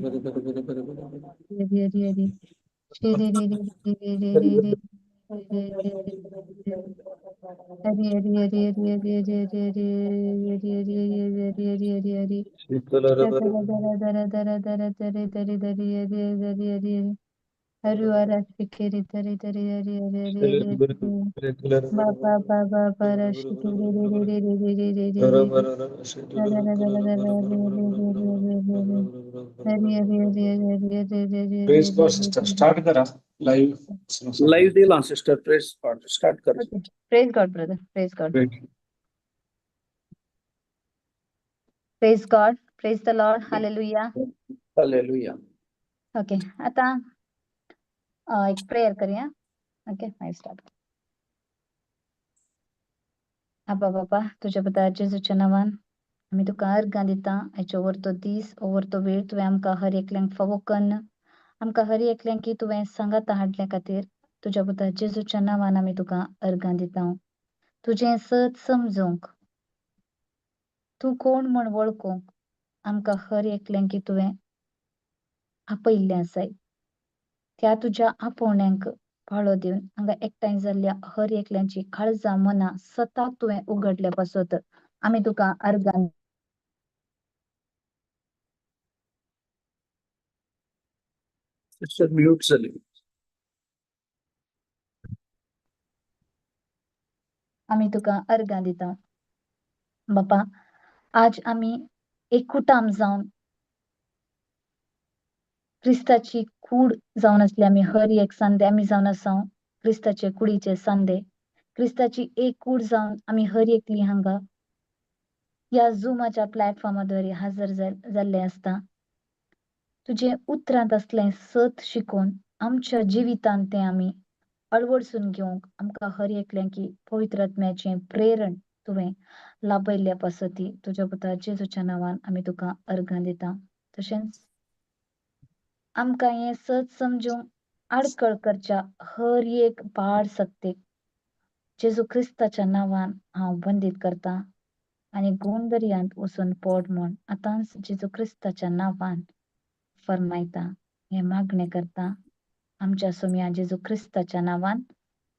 हरि हरि हरि श्री रे रे रे रे रे रे रे हरि हरि हरि हरि हरि हरि हरि हरि हरि हरि हरि हरि हरि धर धर धर धर धर धर धर हरि हरि हरि हरुआरा शिखरी धरि धरि हरि हरि हरि हरि बाबा बाबा बारा शिखरी रे रे रे रे रे रे रे रे रे धर धर धर धर Hari Hari Hari Hari Hari Hari Hari Hari press God sister start करा लाईव्ह दिला सिस्टर प्रेस स्टार्ट कर. Praise God, brother. Praise God. Praise God. Praise the Lord. Hallelujah. Hallelujah. Okay. आता एक प्रेयर करूया. Okay, I start. आबा बाबा तुझ्या बद्दल जेजूच्या नावान आम्ही तुका अर्घां दिता हेच्या तो दीस ओवर तो वेळ तुवें आमकां हर एकल्यांक फावो कन्न आमकां हर एकल्यांक की तुवें सांगात हाडल्या खातीर तुझ्या बद्दल जेजूच्या नावान आमी तुका अर्घां दिता. तुजें सत समजूंक तूं कोण म्हण वळखूंक आमकां हर एकल्यांक की तुवें आपयल्लें आसाय. त्या तुज्या आपोवण्यांक फाळो दिवन हांगा एकठांय जाल्ल्या हर एकल्यांची काळजां मनां सताक तुवें उगडल्या पासत आमी तुका अर्घां सिस्टर म्यूट झाली. आमी तुका अर्घां दिता. बापा आज आमी एकूटाम जावन क्रिस्ताची कूड जावन आसली आमी हर एक सांदे आमी जावन आसा क्रिस्ताचे कुडीचे सांदे क्रिस्ताची एक कूड जावन आमी हर एकली हांगा ह्या झुमाच्या प्लॅटफॉर्माद्वारे हजर जाल्ले आसता. तुजे उतरांत असलें सत शिकून आमच्या जिवितांत तें आमी अळवडसून घेवंक आमकां हर एकल्यांक की पवित्र आत्म्याचें प्रेरण तुवें लाभयल्ल्या पासती तुज्या पुता जेजूच्या नांवान आमी तुका अर्घां दिता. तशेंच आमकां हें सत समजूंक आडकळ करच्या हर एक पाड सक्तीक जेजू क्रिस्ताच्या नांवान हांव बंदीत करता आनी गुण दर्यांत वचून पड म्हूण आतांच जेजू क्रिस्ताच्या नांवान फरमायता हें मागणें करता आमच्या सोम्या जेजू क्रिस्ताच्या नांवान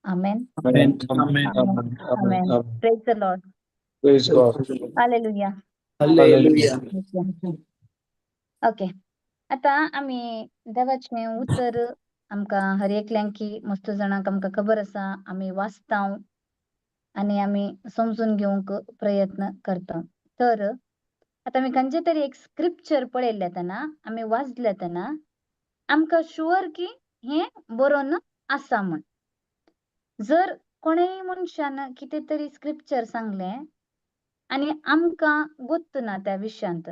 आमेन. आमेन. आमेन. Praise the lord. Praise God. Hallelujah. Hallelujah. Okay आता आमी देवाचें उतर आमकां हर एकल्यांक की मस्त जाणांक आमकां खबर आसा आमी वाचता आनी आमी समजून घेवंक प्रयत्न करता. तर आता आमी खंयचे तरी एक स्क्रिप्चर पळयल्ले तेन्ना आमी वाचले तेन्ना आमकां शुअर की हें बरोवन आसा म्हण. जर कोणेय मनशान कितें तरी स्क्रिप्चर सांगलें आनी आमकां गोत्त ना त्या विशयांत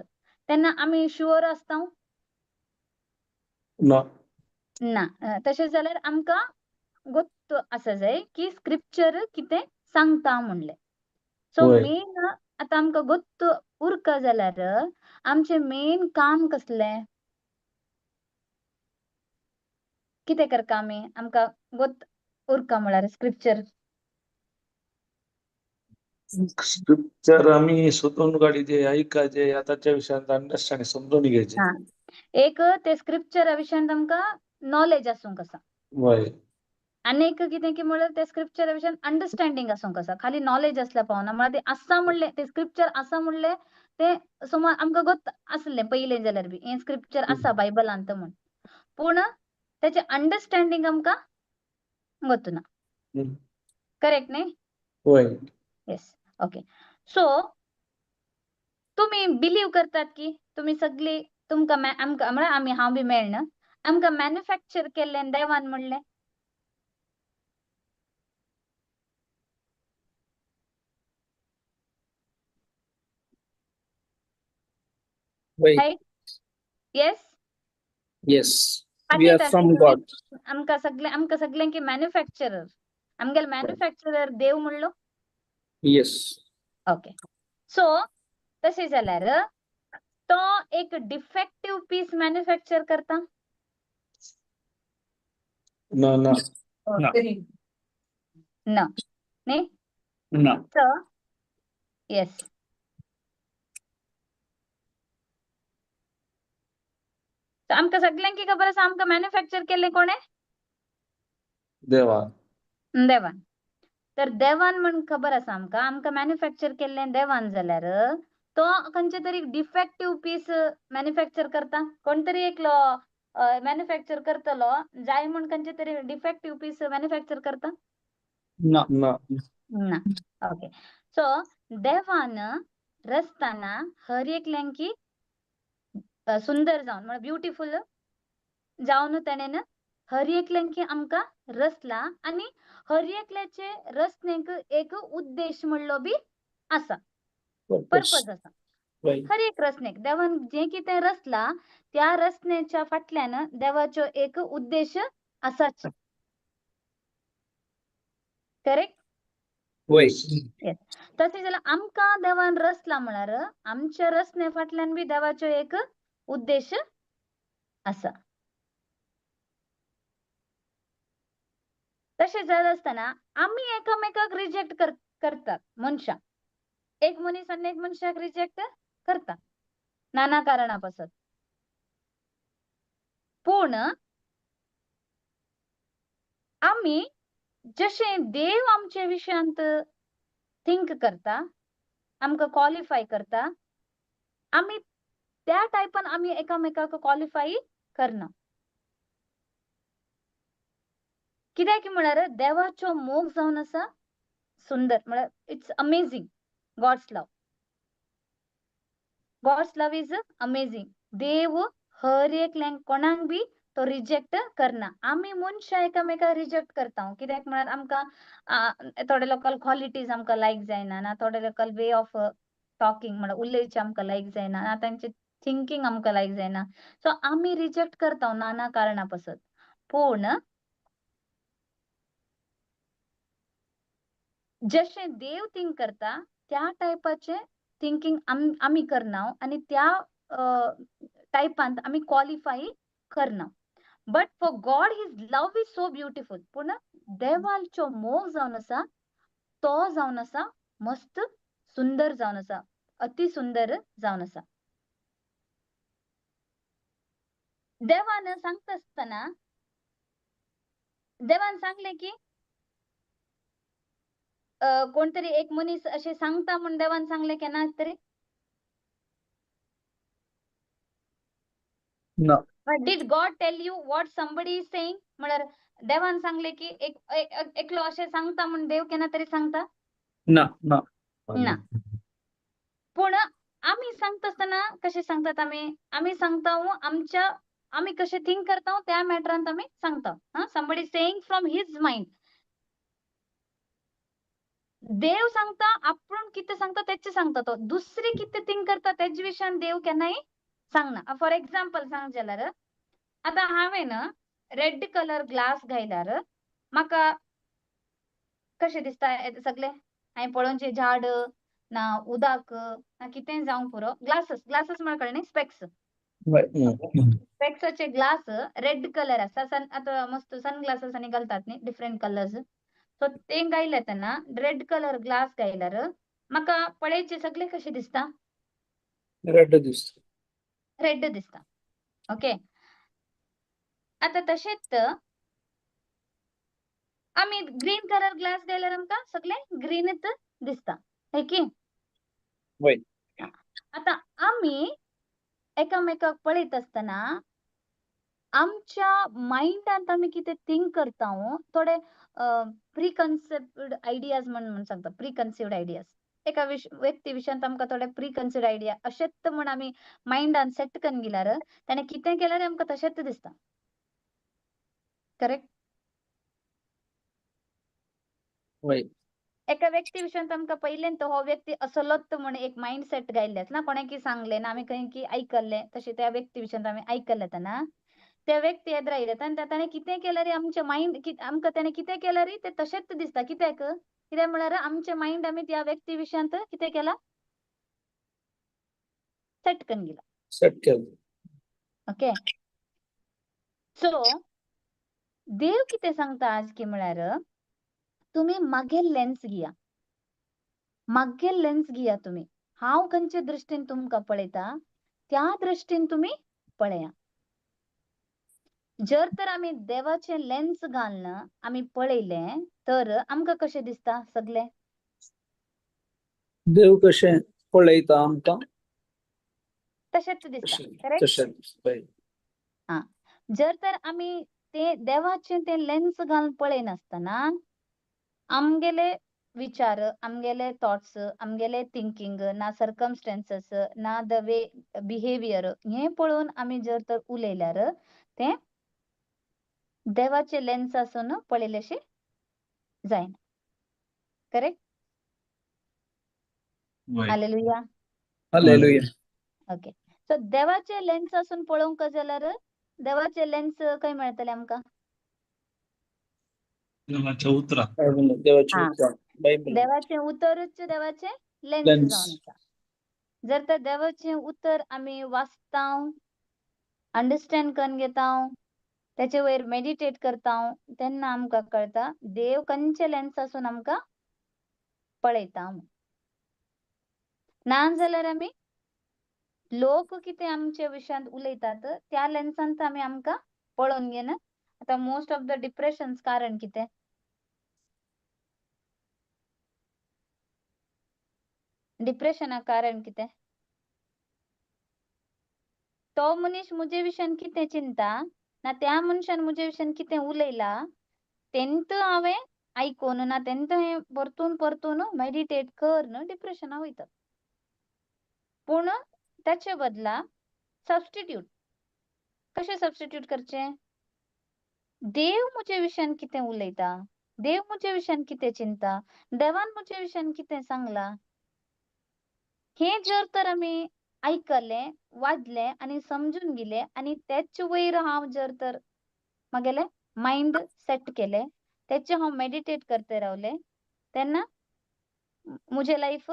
तेन्ना आमी शुअर आसता ना. तशें जाल्यार आमकां गोत्त आसा जाय की स्क्रिप्चर कितें सांगता म्हणलें. सो मेन आतां आमकां गोत्त उरता जाल्यार आमचें मेन काम कसलें कितें करता आमी आमकां गोत्त उरता म्हळ्यार स्क्रिप्चर स्क्रिप्चर आम्ही सोदून काढीचे ऐकायचे आताच्या विषयात अंडरस्टँड समजून घ्यायचे. एक ते स्क्रिप्चरा विशयान आमकां नॉलेज आसूंक आसा. आनीक कितें की म्हळ्यार ते स्क्रिप्चरा विशयान अंडरस्टँडींग आसूंक आसा. खाली नॉलेज आसल्या पावना म्हळ्यार ते आसा म्हणलें ते स्क्रिप्चर आसा म्हणलें ते समज आमकां गोत्त आसलें पयलें जाल्यार बी हें स्क्रिप्चर आसा बायबलांत म्हण पूण तेचें अंडरस्टँडींग आमकां गोत्त ना. करेक्ट न्ही? येस. ओके. सो तुमी बिलीव करतात की तुमी सगळी तुमकां आमकां म्हळ्यार आमी हांव बी मेळना आमकां मॅन्युफॅक्चर केल्लें देवान म्हणलें yes. Yes. We are from God. आमकां सगळ्यांक मॅन्युफॅक्चरर आमगेल मॅन्युफॅक्चरर देव म्हणलो. Yes. ओके. सो तशें जाल्यार तो एक डिफेक्टिव्ह पीस मॅन्युफॅक्चर करता ना ना. ना न्ही. ना. सो येस आमकां सगळ्यांकी खबर आसा आमकां मॅन्युफॅक्चर केले कोणे? देवा. देवान. तर देवान म्हण खबर आसा आमकां मॅन्युफॅक्चर केल्लें देवान जाल्यार तो खंयचे तरी डिफेक्टिव्ह पीस मॅन्युफॅक्चर करता. कोण तरी एकलो मॅन्युफॅक्चर करतलो जाय म्हण खंयचे तरी डिफेक्टिव्ह पीस मॅन्युफॅक्चर करता No. ना. ना. ओके. सो देवान रचताना हर एकल्यांकी सुंदर जावन म्हणजे ब्युटिफुल जावन तेणेन हर एकल्यांकी आमकां रचला आनी हर एकल्याचे रचनेक एक उद्देश म्हणलो बी आसा, पर्पज आसा. Right. हर एक रचनेक देवान जे कितें रचला त्या रचनेच्या फाटल्यान देवाचो एक उद्देश आसाच. करेक्ट? Right. तशें जाल्यार आमकां देवान रचला म्हळ्यार आमच्या रचने फाटल्यान बी देवाचो एक उद्देश आसा. तशें जात आसतना आमी एकामेकाक रिजेक्ट करतात मनशां. एक मनीस आनी एक मनशाक रिजेक्ट करता नाना कारणा पासत. पूण आमी जशें देव आमच्या विशयांत थिंक करता, आमकां क्वॉलिफाय करता, आमी त्या टायपान आमी एकामेकाक क्वॉलिफाय करना. कित्याक म्हळ्यार देवाचो मोग जावन आसा सुंदर म्हळ्यार it's amazing. God's love. God's love is amazing. देव हर एकल्यांक कोणाक बी तो रिजेक्ट करना. आमी मनशां एकामेकाक रिजेक्ट करता. कित्याक म्हळ्यार आमकां थोडे लोकल क्वॉलिटीज आमकां लायक जायना ना, थोडे लोकल वे ऑफ टॉकिंग म्हळ्यार उलयचे आमकां लायक जायना ना, तांचे थिंकिंग आमकां लायक जायना. सो आमी रिजेक्ट करता नाना कारणा पासत. पूण जशें देव थिंक करता त्या टायपाचे थिंकिंग आमी करना आनी त्या टायपान आमी क्वॉलिफाय करना. But for God his love is so beautiful. पूण देवाचो मोग जावन आसा तो जावन आसा मस्त सुंदर जावन आसा, अति सुंदर जावन आसा. देवान सांगता आसतना देवान सांगले की कोण तरी एक मनीस अशें सांगता म्हण देवान सांगले केन्ना तरी? No. Did God tell you what somebody is saying? म्हळ्यार देवान सांगले की एकलो अशें सांगता म्हण देव केन्ना तरी सांगता? No. No. ना. पूण आमी सांगता आसतना कशें सांगतात आमी सांगता आमच्या आमी कशें थिंक करता त्या मॅटरांत आमी सांगता. Somebody saying from his mind. देव सांगता आपूण कितें सांगता तेचे सांगता तो. दुसरे कितें थिंक करता तेजे विशयान देव केन्नाय सांगना. फॉर एक्झाम्पल सांग जाल्यार आतां हांवेन रेड कलर ग्लास घायल्यार म्हाका कशें दिसता सगळे हांवें पळोवनशें झाड ना उदक ना कितें जावं पुरो ग्लासस म्हळ्यार कळ्ळें न्ही स्पेक्स. Right. स्पेक्साचे ग्लास रेड कलर आसा. आतां मस्त सनग्लासेस आनी घालतात न्ही डिफरंट कलर्स. सो ते घायले तेन्ना रेड कलर ग्लास घायल्यार म्हाका पळयचे सगळे कशें दिसता? Red this. रेड दिसता. ओके. आतां तशेंच आमी ग्रीन कलर ग्लास घायल्यार आमकां सगळे ग्रीनच दिसता. है की? Right. आतां आमी एकामेकाक पळयत आसतना आमच्या माइंडांत आमी कितें थिंक करता थोडे प्री कन्सेप्ट आयडियाज म्हणून सांगता. Pre conceived ideas. एका व्यक्ती विशयांत आमकां थोडे प्री कन्सिव्ड आयडिया अशेंच म्हण आमी माइंडान सेट करून गेल्यार ताणें कितें केल्यार आमकां तशेंच दिसता. करेक्ट? Right. एका व्यक्ती विशयांत आमकां पयलें तो हो व्यक्ती असलोच म्हण एक माइंड सेट घायलेच ना, कोणेकी सांगलें ना, आमी खंय की आयकल्लें तशें त्या व्यक्ती विशयांत आमी आयकल्लें तेन्ना त्या व्यक्ती येद्र आयले तेन्ना ताणें कितें केल्यार आमचें माइंड आमकां ताणें कितें केल्यार तें तशेंच दिसता. कित्याक म्हळ्यार आमचें माइंड आमी त्या व्यक्ती विशयांत कितें केला? सेट करून गेला. Set केलं. ओके. सो देव कितें सांगता आज की म्हळ्यार तुमी मागेल लेन्स घेया. मागेल लेन्स घेया तुमी. हांव खंयचे दृश्टीन तुमकां पळयता त्या दृश्टीन तुमी पळया. जर तर आम्ही देवाचे लेन्स घालणं आम्ही पळयले तर आमकां कशें दिसता सगळे देव कशें पळयता आमकां तशेंच दिसता करेक्ट तशें हा जर तर आम्ही ते देवाचे ते लेन्स घालून पळयनासतना आमगेले विचार आमगेले थॉट्स आमगेले थिंकिंग ना सर्कमस्टेन्सेस ना द वे बिहेवियर हे पळोवन आम्ही जर तर उलयल्यार ते देवाचे लेन्स आसून पळयलेशे जायना correct hallelujah hallelujah okay so देवाचे लेन्स आसून पळोवंक जाल्यार देवाचे लेन्स खंय मेळटले आमकां देवाच्या उतरात देवाची हा. उतरां बायबल देवाचे उतरच देवाचे लेन्स लेन्स जावन आसा जर तर देवाचे उतर आम्ही वाचता अंडरस्टँड करून घेता त्याचे वयर मेडिटेट करता तेन्ना आमकां कळटा देव खंयचे लेन्स आसून आमकां पळयता ना जाल्यार आमी लोक कितें आमच्या विशयांत उलयतात त्या लेन्सांत आमी आमकां पळोवन घेना आतां मोस्ट ऑफ द डिप्रेशन्स कारण कितें डिप्रेशनाक कारण कितें तो मनीस मुजे विशयान कितें चिंता ना त्या मनशान मुजे विशयान कितें उलयला तेंत हांवें आयकून ना तेंत हें परतून परतून मेडिटेट करून डिप्रेशना वयता पूण ताचे बदला सबस्टिट्यूट कशें सबस्टिट्यूट करचें देव मुजे विशयान कितें उलयता देव मुजे विशयान कितें चिंता देवान मुजे विशयान कितें सांगला हे जर तर आमी आयकले वाचले आणि समजून गेले आणि त्याच वयर हांव जर तर म्हगेले माइंड सेट केले त्याचे हांव मेडिटेट करते रावले तेन्ना मुजे लाईफ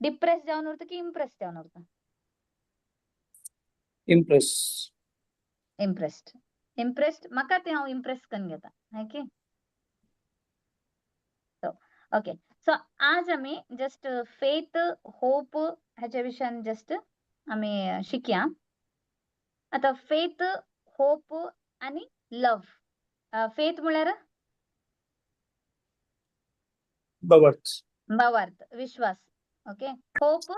डिप्रेस जावन उरता की इम्प्रेस जावन उरता इम्प्रेस्ड म्हाका ते हांव इम्प्रेस करून घेता ओके ओके सो आज आमी जस्ट फेथ होप ह्याच्या विशयान जस्ट आमी शिकया आता फेथ होप आणि लव फेथ म्हळ्यार भावार्थ विश्वास ओके होप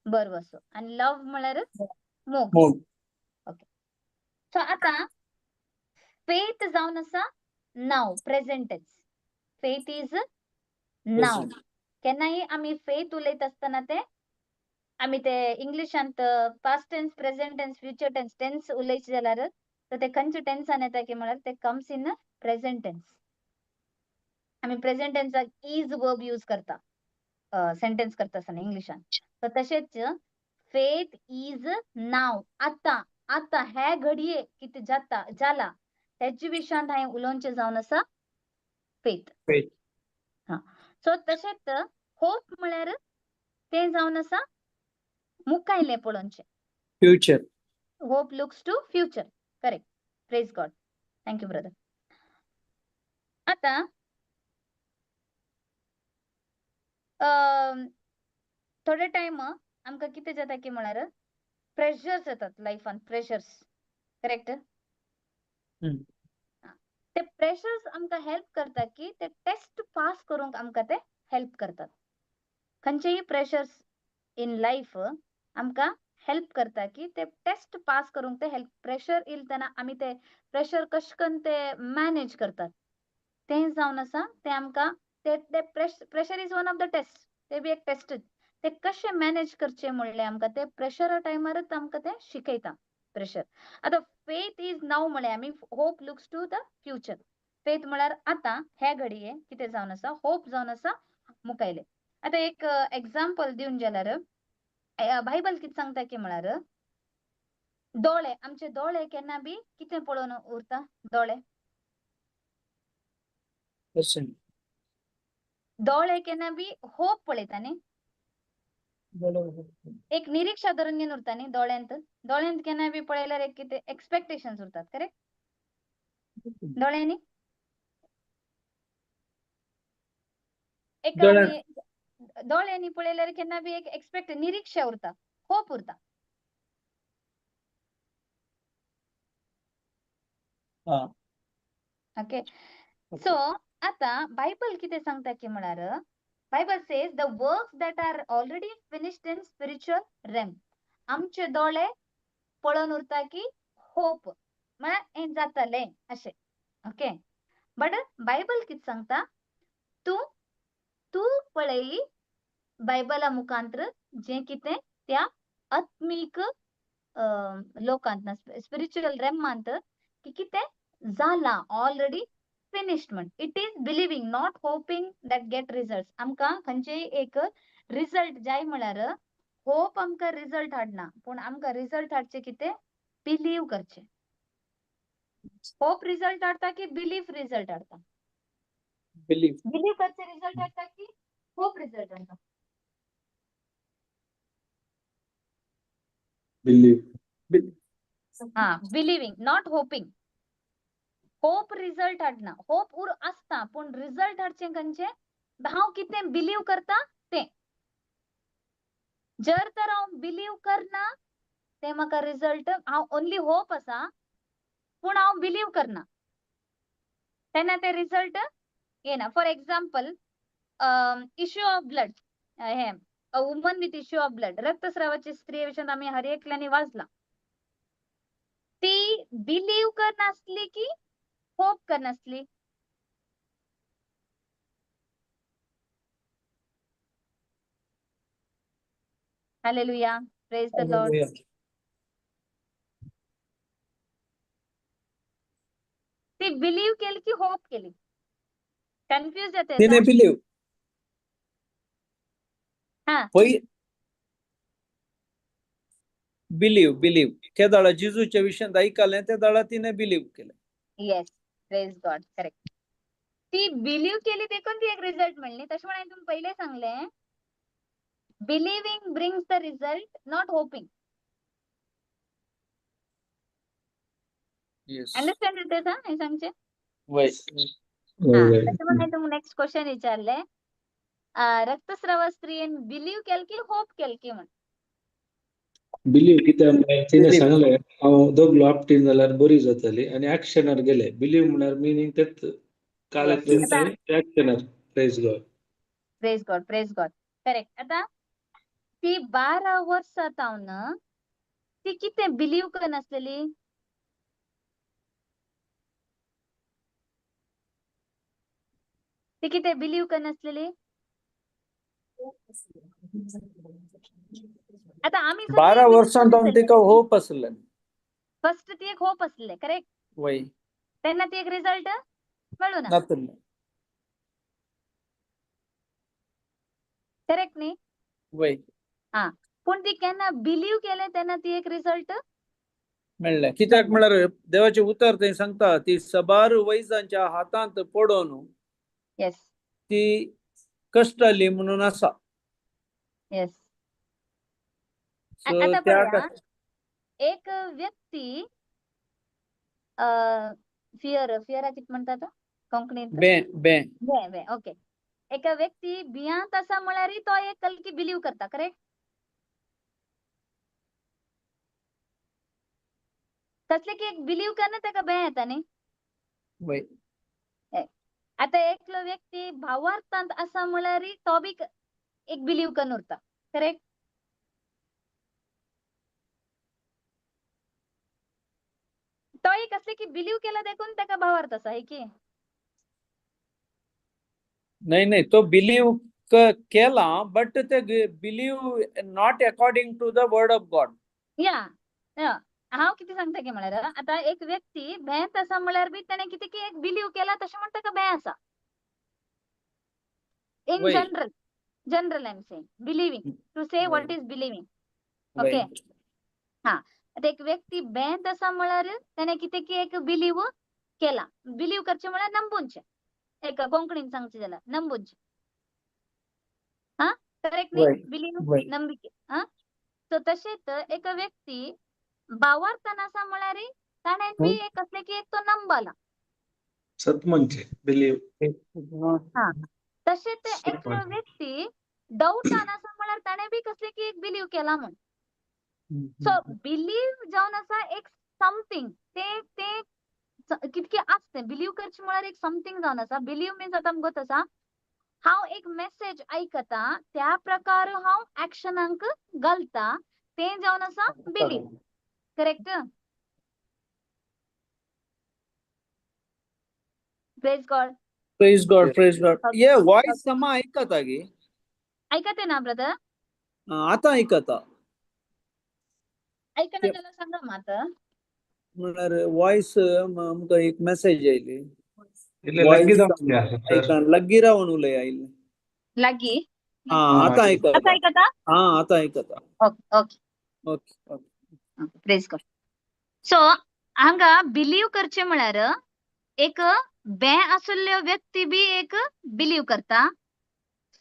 बरवसो आणि लव म्हळ्यार मोग ओके सो आता फेथ जावन आसा now present tense faith is now केन्नाय आमी फेथ उलयत आसतना ते आमी ते इंग्लिशांत past tense present tense future tense tense उलयचे जाल्यार तर ते खंयच्या टेन्सान येता की म्हळ्यार ते कम्स इन प्रेझेंट टेन्स आमी प्रेझेंट टेन्साक इज वर्ब यूज करता सेंटेन्स करता आसतना इंग्लिशान तर तशेंच फेथ इज नाव आता आता हे घडये कितें जाता जाला त्याच्या विशयान हांवें उलोवचें जावन आसा फेथ हा सो तशेंच होप म्हळ्यार ते जावन आसा मुखायले पळोवचें future hope looks to future correct praise God thank you brother आता थोडे टायम आमकां कितें जाता की म्हळ्यार प्रेशर्स येतात लायफान प्रेशर्स करेक्ट ते प्रेशर्स आमकां हेल्प करता की ते टेस्ट पास करूंक आमकां ते हेल्प करतात खंयचेय प्रेशर्स इन लायफ आमकां हेल्प करता की ते टेस्ट पास करूंक ते हेल्प प्रेशर येयले तेन्ना आमी ते प्रेशर कशें करून ते मॅनेज करतात तें जावन आसा ते आमकां ते pressure is one of the test ते बी एक टेस्टच ते कशें मॅनेज करचें म्हणलें आमकां ते प्रेशरा टायमारच आमकां ते शिकयता प्रेशर आता फेथ इज नाव म्हळें आमी hope looks to the future faith म्हळ्यार आता हे घडये कितें जावन आसा होप जावन आसा मुखायले आता एक एग्जाम्पल दिवन जाल्यार बायबल कितें सांगता की म्हळ्यार दोळे आमचे दोळे केन्ना बी कितें पळोवन उरता दोळे दोळे केन्ना बी होप पळयता न्ही एक निरीक्षा धरून घेवन उरता न्ही दोळ्यांत केन्ना बी पळयल्यार एक कितें एक्सपेक्टेशन्स उरतात करेक्ट दोळ्यांनी एक आमी दोळ्यांनी पळयल्यार केन्ना बी एक एक्सपेक्ट निरीक्षा उरता होप उरता हा. ओके सो आता बायबल किती सांगता की म्हणार Bible says the works that are already finished in spiritual realm आमचे दोळे पळोवन उरता की होप म्हळ्यार हें जातले अशें ओके बट बायबल कितें सांगता तू तू पळयली बायबला मुखांतर जे कितें त्या आत्मीक लोकांत स्पिरिच्युअल रेमांत की कितें जाला ऑलरेडी फिनिश्ड म्हण it is believing not hoping that get result आमकां खंयचेय एक रिझल्ट जाय म्हळ्यार होप आमकां रिझल्ट हाडना पूण आमकां रिझल्ट हाडचे कितें बिलीव करचे होप रिझल्ट हाडता की बिलीफ रिझल्ट हाडता बिलीव बिलीव करचे रिझल्ट हाडता की होप रिझल्ट हाडता बिलीव हा believing not hoping hope result हाडना होप उर आसता पूण रिझल्ट हाडचे खंयचे हांव कितें बिलीव करता तें जर तर हांव बिलीव करना ते म्हाका रिझल्ट हांव ओन्ली होप आसा पूण हांव बिलीव करना तेन्ना ते रिझल्ट येना for example issue of blood हे a woman with issue of blood रक्तस्रावाची स्त्री विशयी आम्ही हर एकल्यानी वाचला ती बिलीव करनासली की होप करनासली हालेलुया प्रेज द लॉर्ड ती बिलीव केली की होप केली कन्फ्युज येते तिने बिलीव हा होय बिलीव त्या दाळा जिजूच्या विशयात ऐकले त्या दाळा तिने बिलीव केलं येस प्रेज गॉड करेक्ट ती बिलीव केली देखून ती एक रिझल्ट मिळली तशी म्हणून तुम्ही पहिले सांगले believing brings the result not hopping yes understand येते का हे सांगचे वय हा त्याच्यामुळे तुम्ही नेक्स्ट क्वेश्चन विचारले रक्तस्राव स्त्रीन बिलीव केल की होप केल की म्हण बिलीव कित्याक तिने सांगलें हांव दोगलो आपटीन जाल्यार बरी जातली आनी एक्शनार गेले बिलीव म्हळ्यार मिनींग तेच कालेतले एक्शनार प्रेज गॉड करेक्ट आता ती 12 वर्सां जावन ती कितें बिलीव करनासलेली ती कितें बिलीव करनासलेली आता आम्ही 12 वर्सांत तिका होप असलें फर्स्ट ती एक होप असले करेक्ट वय तेन्ना ती एक रिझल्ट मेळू ना नातले करेक्ट न्ही वय हा पूण ती केन्ना बिलीव केले तेन्ना ती एक रिझल्ट मेळ्ळें कित्याक म्हळ्यार देवाचे उतर थंय सांगता ती सबार वैजांच्या हातांत पडोवन येस ती कष्टाली म्हणून आसा येस सो आता त्या पळया एक व्यक्ती फियर किती म्हणतात कोंकणीत बे ओके एक व्यक्ती भियांत आसा म्हळ्यार तो एक कलकी बिलीव करता करेक्ट कसले की एक बिलीव करना ताका भंय येता न्ही वय आता एकलो व्यक्ती भावार्थांत आसा म्हळ्यार तो बी एक बिलीव करून उरता करेक्ट तो एक असले की बिलीव केला देखून ताका भावार्थ आसा हे की नाही तो बिलीव केला बट ते believe not according to the word of God या हांव कितें सांगता की म्हळ्यार आता एक व्यक्ती भेंत आसा म्हळ्यार बी ताणें कितें की एक बिलीव केला तशें म्हण ताका भें आसा in general I am saying believing to say what is believing okay हा आता एक व्यक्ती भेंत आसा म्हळ्यार ताणें कितें की एक बिलीव केला बिलीव करचे म्हळ्यार नंबुनचें एक कोंकणीन सांगचें जाल्यार नंबुनचें हा करेक्ट न्ही बिलीव नंबिके हा सो तशेंच एक व्यक्ती भावार्थान आसा म्हळ्यार ताणें बी एक असले की एक तो नंबला सतमनचे बिलीव हा तशेंच एकलो व्यक्ती डाऊटान आसा म्हळ्यार ताणें बी कसले की एक बिलीव केला म्हण सो बिलीव जावन आसा एक समथिंग ते कितके आसते बिलीव करचे म्हळ्यार एक समथिंग जावन आसा बिलीव मीन्स आतां आमकां आसा हांव एक मेसेज ऐकता त्या प्रकार हांव ऍक्शनांक घालता ते जावन आसा believe correct praise God Praise God, praise God. Yeah, voice sama ऐकता गे. ऐकते ना ब्रदर आता ऐकता. ऐकणं त्याला सांगा मग आता म्हणल्यार वॉइस आमकां एक मेसेज आयली. એટલે Voice લગી જાવ છે સર ऐकन लग्गी रावन उलय आयली. लागी आता ऐकता. आता ऐकता आता ऐकता. Okay okay okay okay. Praise God so हांगा बिलीव करचे म्हळ्यार एक बे आसल्लो व्यक्ती बी एक बिलीव करता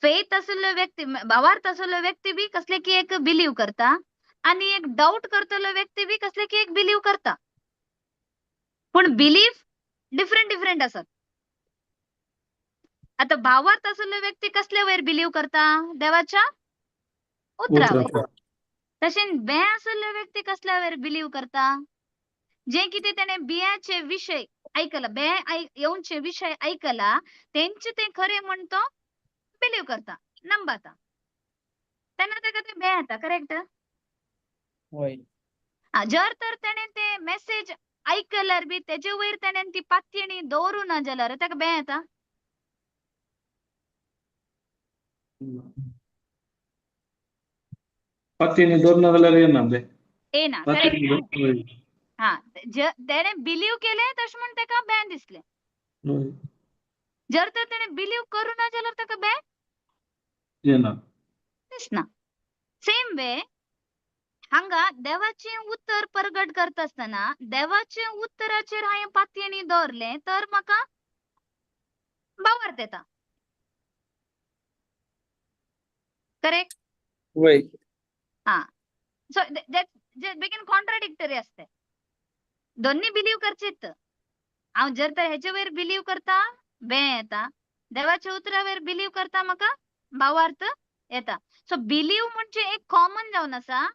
फेथ आसल्लो व्यक्ती भावार्थ आसल्लो व्यक्ती बी कसले की एक बिलीव करता आणि एक डाऊट करतलो व्यक्ती बी कसले की एक बिलीव करता पण बिलीव डिफरंट डिफरंट असत आता भावार्थ आसल्लो व्यक्ती कसले वयर बिलीव करता देवाच्या उतरावर तशें बे आसल्लो व्यक्ती कसल्या वयर बिलीव करता जे कितें तेणे बियाचे विषय ऐकला बे येऊनचे विषय ऐकला तेंचे ते खरे म्हणतो बिलीव करता नंबाता त्यांना ते कधी बे येता करेक्ट वय. जर तर तेणे ते मेसेज ऐकल्यार बी तेजे वयर तेणे ती पातयेणी दवरू ना जाल्यार ताका बे येता पत्तीने दोन जाल्यार येना बे येना करेक्ट हा तेणे बिलीव केले तशें म्हण ताका बे दिसले जर तर तेणे बिलीव करू ना जाल्यार ताका बे येना दिसना सेम वे हांगा देवाचे उत्तर प्रगट करता आसतना देवाचे उत्तराचेर हांवें पातयेणी दवरले तर म्हाका भावार्थ येता करेक्ट वय. सो जे बेगीन कॉन्ट्राडिक्टरी असते दोन्ही बिलीव करचेत हांव जर तर हेचे वयर बिलीव करता बे येता देवाच्या उतरावर बिलीव करता म्हाका भावार्थ येता सो बिलीव म्हणजे एक कॉमन जावन आसा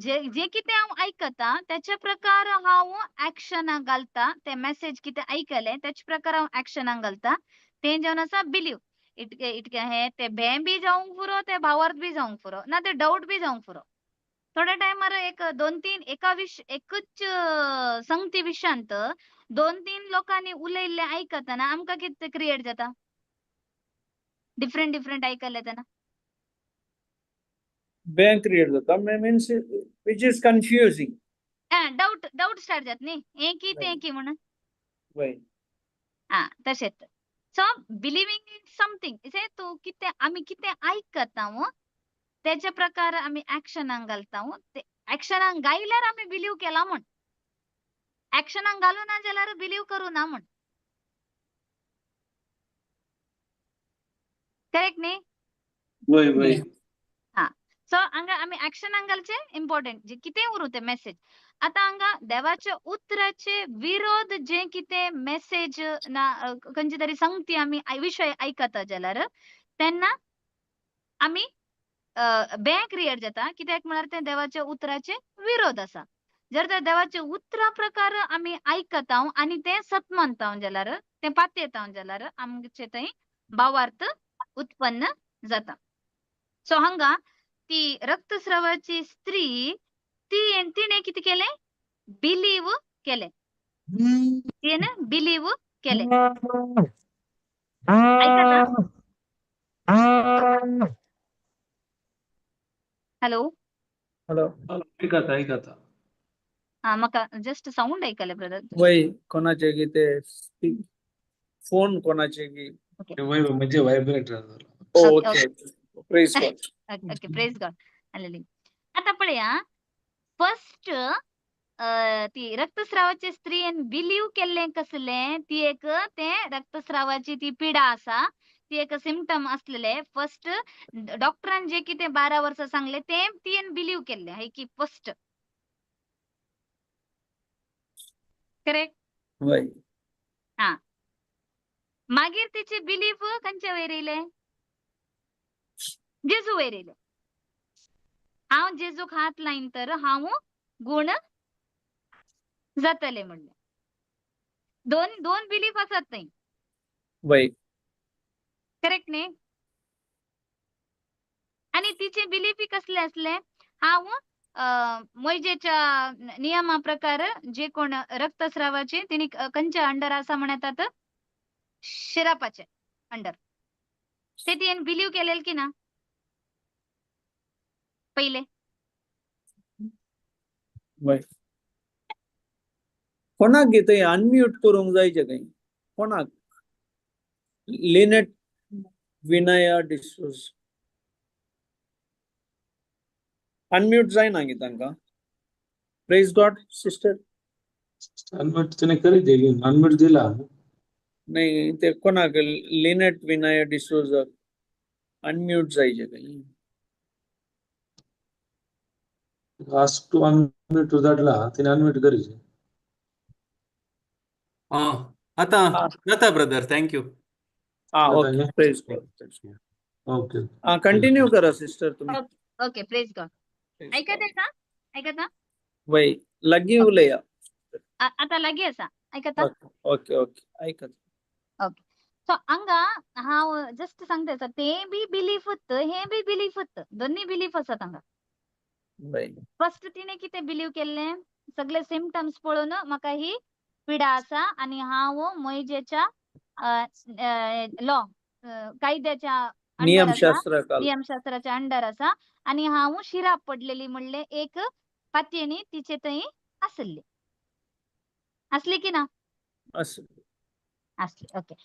जे कितें हांव ऐकता त्याच्या प्रकार हांव ऍक्शनाक घालता ते मेसेज कितें ऐकले त्याच्या प्रकार हांव ऍक्शनाक घालता ते जावन आसा बिलीव इतके हे ते भे बी जावंक पुरो ते भावार्थ बी जावंक पुरो ना ते डाऊट बी जावंक पुरो थोड्या टायमार एक दोन तीन एकच संगती विशयांत दोन तीन लोकांनी उलयल्ले ऐकतना आमकां कितें क्रिएट जाता डिफरंट डिफरंट ऐकले तेन्ना Bank create जाता means which is confusing. Doubt start जात न्ही हे की ते की म्हणून वय. तशेंच सो बिलिव्हिंग इन समथिंग इसे तू कितें आमी कितें ऐकता त्याच्या प्रकार आमी ऍक्शनाक घालता ते ऍक्शनाक गायल्यार आमी बिलीव केला म्हण ऍक्शनाक घालू ना जाल्यार बिलीव करू ना म्हण करेक्ट न्ही वय वय सो हांगा आमी ऍक्शनाक घालचे इम्पॉर्टंट जे कितें उरूं ते मेसेज आता हांगा देवाच्या उतराचे विरोध जे कितें मेसेज ना खंयची तरी संगती आमी विशय ऐकता जाल्यार तेन्ना आमी बे क्रिएट जाता कित्याक म्हळ्यार ते देवाच्या उतराचे विरोध आसा जर तर देवाचे उतरा प्रकार आमी ऐकता आनी ते सत मानता जाल्यार ते पात येता जाल्यार आमचे थंय भावार्थ उत्पन्न जाता सो हांगा ती रक्तस्रावाची स्त्री तिने कितें केले बिलीव केले तिने बिलीव केले ऐकता हॅलो हॅलो. ऐकता म्हाका जस्ट साऊंड ऐकले ब्रदर वय कोणाचे की ते फोन कोणाचे की वय म्हणजे vibrate okay praise God okay praise God hallelujah आता पळया फर्स्ट ती रक्तस्रावाची स्त्री बिलीव केल्ले कसले ती एक ते रक्तस्रावाची ती पिडा आसा ती एक सिम्पटम असलेले फर्स्ट डॉक्टरान जे कितें 12 वर्सां सांगले ते ती बिलीव केल्ले हाय की फर्स्ट करेक्ट वय मागीर तिचे बिलीव खंयचे वयर येयले जेजू वयर येयले हांव जेजूक हात लायन तर हांव गुण जातले म्हणले दोन दोन बिलीफ असत नाही. वय करेक्ट न्ही. आणि तिचे बिलीफी कसले असले, हांव मोयजेच्या नियमाप्रकार जे कोण रक्तस्रावाचे तिने कंच्या अंडर असा म्हणतात शिरापाचे अंडर ते तिने बिलीव केलेल की ना पहिले. वय कोणाक घेतय अनम्यूट करूंक जायचे काही कोणाक लिनेट विनया डिसूज अनम्यूट जायना गे तांकां. Praise God sister. अनम्यूट तिने करी दिली, अनम्यूट दिला. नाही ते कोणाक लिनेट विनया डिसूज अनम्यूट जायचे काही. आस्क टू अनम्यूट धाडला, तिने अनम्यूट करी. आता जाता brother, thank you. Okay praise God. Okay. Continue करा सिस्टर तुम्ही. Okay praise God. ऐकत आहे का? ऐकत ना? वय लगी उलया. आता लागी असा ऐकता. ओके ओके ऐकत. ओके. सो हांगा हांव जस्ट सांगते सर, ते बी बिलीफ होत, हे बी बिलीफ होत, दोन्ही बिलीफ असत हांगा. वय फर्स्ट तिने किती बिलीव केले, सगळे सिम्पटम्स पळोवन म्हाका ही पिडा आसा आणि हांव मोयजेच्या लॉ कायद्याच्या अंडर आसा, नियमशास्त्र नियमशास्त्राच्या अंडर आसा आणि हांव शिराप पडलेली म्हणले एक पातयेनी तिचे थंय आसली. असली की ना? असं. असली. ओके.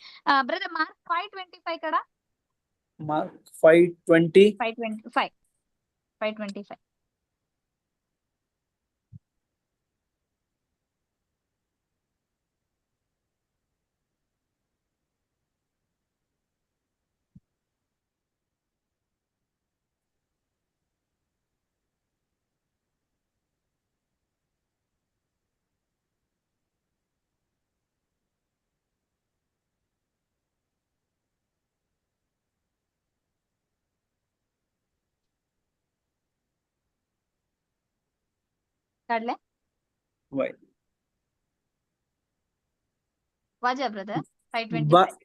ब्रदर मार्क 5:25 काढा. मार्क 5:20. 5:25. 5:25. काढले? वय वाजा ब्रदर. 5:25.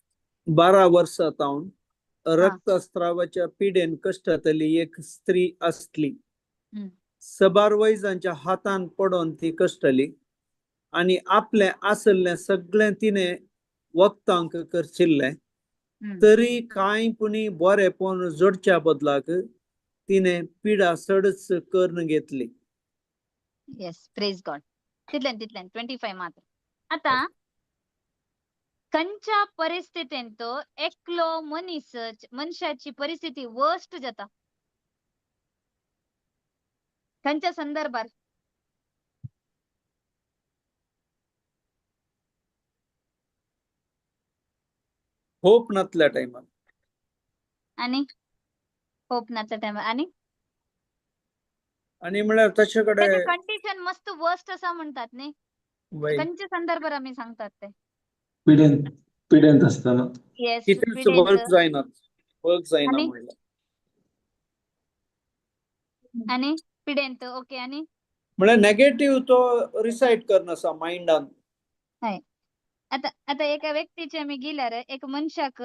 12 वर्सांतावन रक्तस्रावाच्या पिडेन कष्टातली एक स्त्री असली. सबारवैजांच्या हातान पडून ती कष्टली आणि आपले आसले सगळे तिने वक्तांक करचिल्ले. तरी कांय पुनी बरेपण जोडच्या बदलाक तिने पिडा सडच करून घेतली. Yes praise God. तितल्यान 25 मात्र. आता खंयच्या परिस्थितींत एकलो मनीस मनशाची परिस्थिती वर्स्ट जाता? खंयच्या संदर्भात? होप नसल्या टायमार. आणि होप नाच्या टायमार आणि म्हळ्यार तशेकडे कंडिशन मस्त वर्स्ट असा म्हणतात न्ही. खंयच्या संदर्भात आम्ही सांगतात ते? पिडेंत असताना. येस कितेच वर्क जायना आणि म्हणलं. आणि पिडेंत. ओके. आणि म्हळ्यार नेगेटिव्ह तो रिसाइड करणं असा माइंडान. आता एका व्यक्तीचे आम्ही गेल्यार एक मनशाक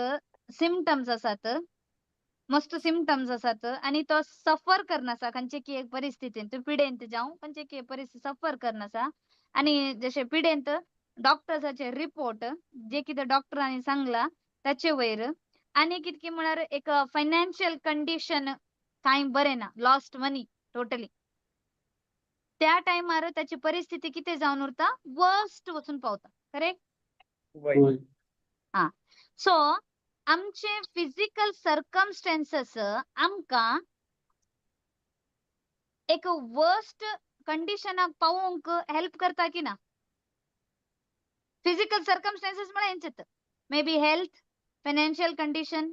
सिम्पटम्स असतात, मस्त सिम्पटम्स असतात आणि तो सफर करनासा खंयचे की एक परिस्थितीन तो पिडेंत जावं खंयचे की परिस्थिती सफर करनासा आणि जसे पिडेंत डॉक्टर्साचे रिपोर्ट जे कितें डॉक्टरांनी सांगला ताचे वयर आणि कितकी म्हळ्यार एक फायनान्शियल कंडिशन कांय बरें ना, लॉस्ट मनी टोटली. त्या टायमार त्याची परिस्थिती कितें जावन उरता, वर्स्ट वचून पावता. करेक्ट? सो आमचे फिजिकल सर्कमस्टेन्सेस आमकां एक वर्स्ट कंडिशनाक पावूंक हेल्प करता की ना? फिजिकल सर्कमस्टेन्सेस म्हळ्यार हेंचेत may be health, financial condition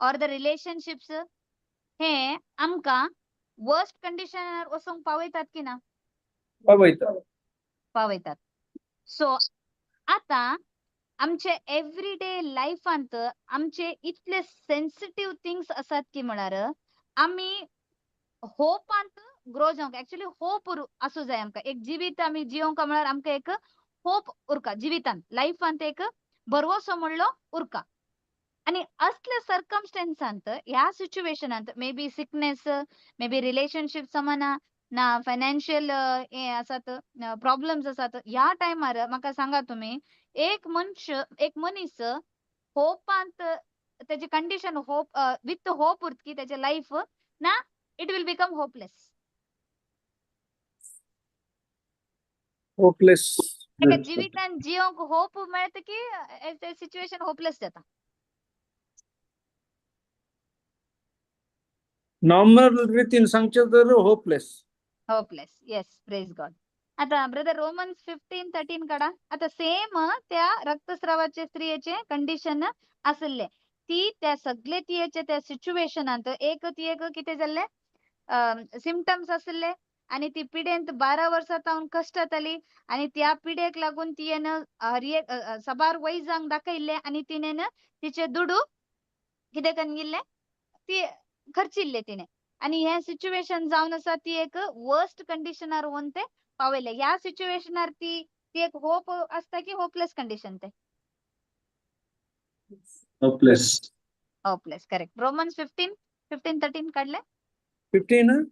or the relationships हे आमकां वर्स्ट कंडिशनार वचूंक पावयतात की ना? पावयतात. सो आता आमचे एव्हरीडे लायफांत आमचे इतले सेन्सिटिव्ह थिंग्स असतात की म्हळ्यार आम्ही होपांत ग्रो जावंक, एक्चुअली होप आसूं जाय आमकां. एक जिवीत आमी जियोंक म्हळ्यार आमकां एक होप उरका जिवितांत लाईफांत एक भरवसो म्हणलो उरका. आणि असले सर्कमस्टेन्सांत ह्या सिच्युएशनांत may be sickness, may be relationship समना ना फायनान्शियल हे आसात प्रॉब्लेम्स आसात, ह्या टायमार म्हाका सांगा तुम्ही एक मनीस होपांत त्याची कंडिशन होप विथ होप उरतकी त्याचे लाईफ ना it will become hopeless. Hopeless. ताका जिवितान जियोंक होप मेळता की ते सिच्युएशन होपलेस जाता. नॉर्मल रितीन सांगचे तर hopeless. Hopeless. Yes, praise God. आता ब्रदर रोमन्स 15:13 काढा. आता सेम त्या रक्तस्रावाचे स्त्रियेचे कंडिशन आसले ती त्या सगळे तियेचे त्या सिच्युएशनांत एक कितें जाल्ले सिम्पटम्स आसले आणि ती पिडेंत 12 वर्सां जावन कश्टात आली आणि त्या पिडेक लागून तियेन सबार वैजांक दाखयल्ले आणि तिणेन तिचे दुडू कितें करून गेल्ले ती खर्चिल्ले तिने आणि हे सिच्युएशन जावन आसा ती एक वर्स्ट कंडिशनार होऊन ते पावयले. ह्या सिच्युएशनार ती एक होप असता की होपलेस कंडिशन ते होपलेस. होपलेस. करेक्ट. रोमन्स 15:13 काढले. 15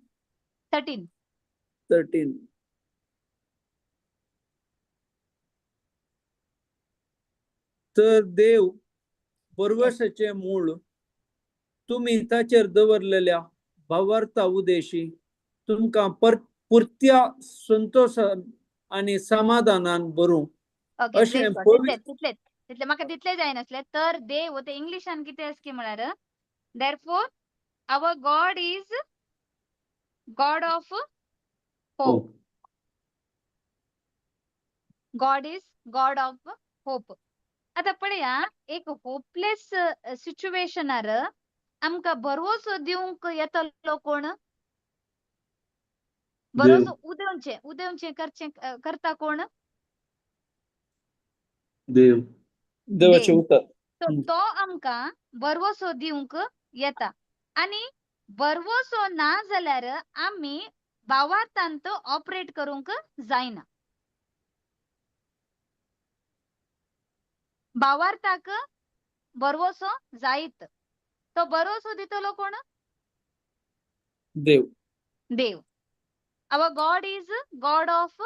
13 13. तर देव परवशाचे मूळ तुम्ही ताचेर दवरलेल्या भावार्था उदेशी तुमकां पुरत्या संतोषान आणि समाधानान भरूंक ओके. अशें प्रेज गॉड. तितले म्हाका तितले जाय नसले तर देव ते इंग्लिशान कितें आसा की म्हळ्यार therefore our God is God of hope. God is God of hope. आता पळया एक होपलेस सिच्युएशनार आमकां भरवसो दिवंक येतलो कोण? भरवसो उदेवचे करता कोण? देव. देवाचे उतर. तो आमकां भरवसो दिवंक येता आणि भरवसो ना जाल्यार आमी भावार्थांत ऑपरेट करूंक जायना. भावार्थाक भरवसो जायत. तो भरवसो दितलो कोण? देव. देव. Our God is God of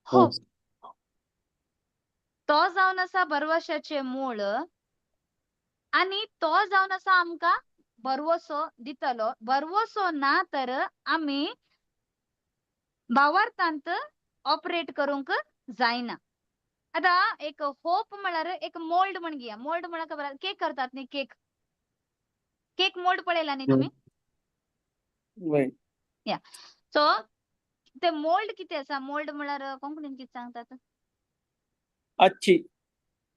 hope. तो जावन आसा भरवशाचे मूळ आणि तो जावन आसा आमकां भरवसो दितलो. भरवसो ना तर आमी भावार्थांत ऑपरेट करूंक जायना. आता एक होप म्हळ्यार एक मोल्ड म्हण घेया. मोल्ड म्हळ्यार खबर केक करतात न्ही केक मोल्ड पळयला न्ही तुम्ही. या सो ते मोल्ड कितें आसा मोल्ड म्हळ्यार कोंकणीन कितें सांगतात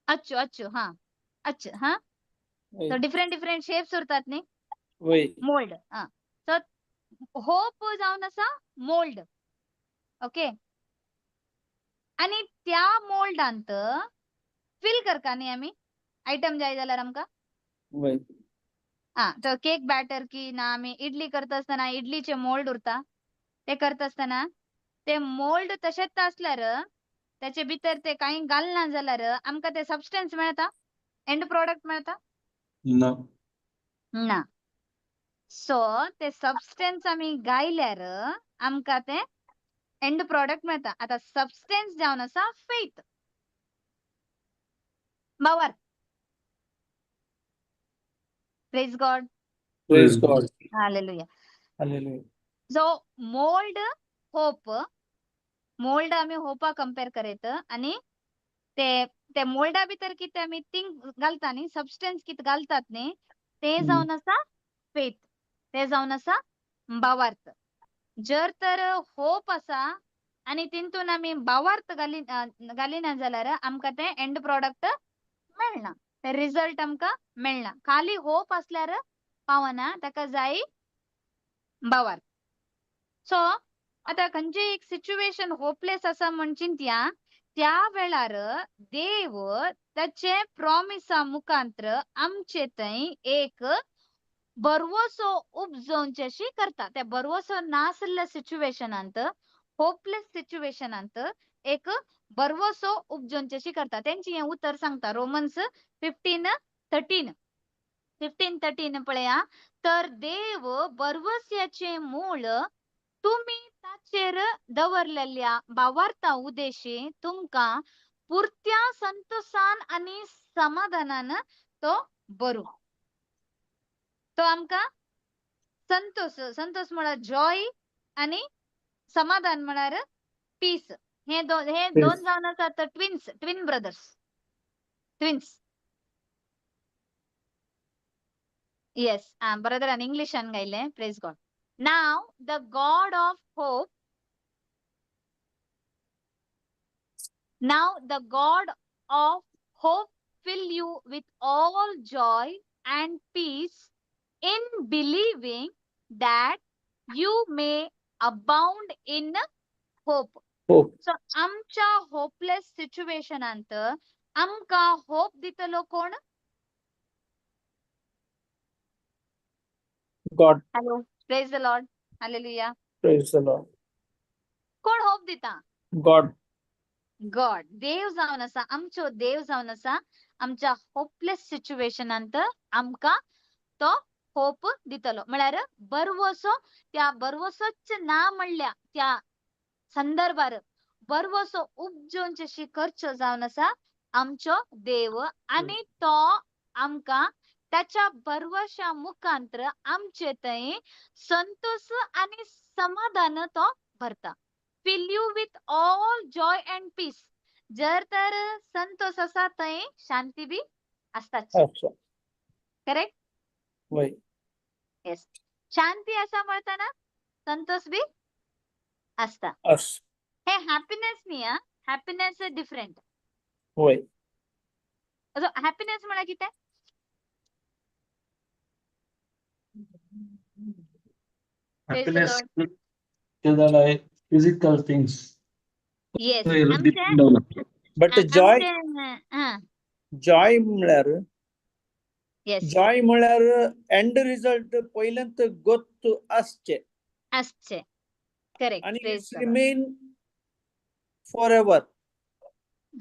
अच्छो हा अच्छ हा सो डिफरंट शेप्स उरतात न्ही मोल्ड. हा सो होप जावन आसा मोल्ड. ओके. आणि त्या मोल्डांत फिल करता न्ही आमी आयटम जाय जाल्यार आमकां. तर केक बॅटर की ना आमी इडली करता आसतना इडलीचे मोल्ड उरता ते करता आसतना ते मोल्ड तशेंच आसल्यार त्याचे भितर ते कांय घालना जाल्यार आमकां ते सबस्टन्स मेळटा एंड प्रोडक्ट मेळटा ना. सो ते सबस्टन्स आमी गायल्यार आमकां ते एंड प्रोडक्ट मेळटा. आता सबस्टन्स जावन आसा फेथ. भावार्थ. Praise God. Hallelujah. So mould hope. Mould आमी होपा कंपेर करीत आणि ते मोल्डा भितर कितें आमी थिंग घालता न्ही सबस्टन्स कितें घालतात न्ही ते जावन आसा फेथ. ते जावन आसा भावार्थ. जर तर होप आसा आणि तितून आमी भावार्थ घालिना जाल्यार आमकां ते एंड प्रोडक्ट मेळना. ते रिजल्ट आमकां मेळना. खाली होप असल्यार पावना ताका जाय भावार्थ. सो आता खंयची एक सिच्युएशन होपलेस आसा म्हणची त्या वेळार देव त्याचे प्रॉमिसा मुखांतर आमचे थंय एक भरवसो उपजोवचेशी करता. त्या भरवसो नासल्या सिच्युएशनांत होपलेस सिच्युएशनांत एक बरवसो उपजोंचेशी करता तेंची हें उतर सांगता रोमन्स 15:13 पळया. तर देव बरवस्याचे मूळ तुम्ही ताचेर दवरलेल्या भावार्था उद्देशी तुमका पुरत्या संतोषान आणि समाधानान तो बरू. तो आमका संतोष म्हळ्यार जॉय आणि समाधान म्हळ्यार पीस. हे दोन जावन आसात ट्विन ब्रदर्स. येस ब्रदरान इंग्लिशान गायले. Praise God. Now the God of hope Now the God of hope fill you with all joy and peace in believing that you may abound in hope. Hope. So आमच्या hopeless सिच्युएशनांत आमका hope दितलो कोण? God. Hello. Praise the Lord. Hallelujah. Praise the Lord. कोण hope दिता? God. God. देव जावन आसा. आमचो देव जावन आसा. आमच्या होपलेस सिच्युएशनांत आमका तो होप दितलो. म्हळ्यार बरवसो त्या बरवसोच ना म्हणल्या त्या संदर्भार बरवसो उपजोंचेशी करच्यो जावन आसा आमचो देव. आणि तो आमका त्याच्या बरवशा मुखांतर आमचे थंय संतोष आणि समाधान तो भरता. fill you with all joy and peace. जर तर संतोष असा थंय शांती बी असताच. अच्छा. करेक्ट. वय. येस. शांती असा म्हणताना संतोष बी असता. अस. हे हॅपीनेस नी हॅपीनेस डिफरंट. वय. हॅपीनेस म्हणा किती हॅपीनेस ते झालं physical things. Yes. But Joy म्हळ्यार येस जॉय म्हळ्यार एंड रिझल्ट पहिल्यांत गोत आसचे असचे. करेक्ट. आणि praise it's remain for ever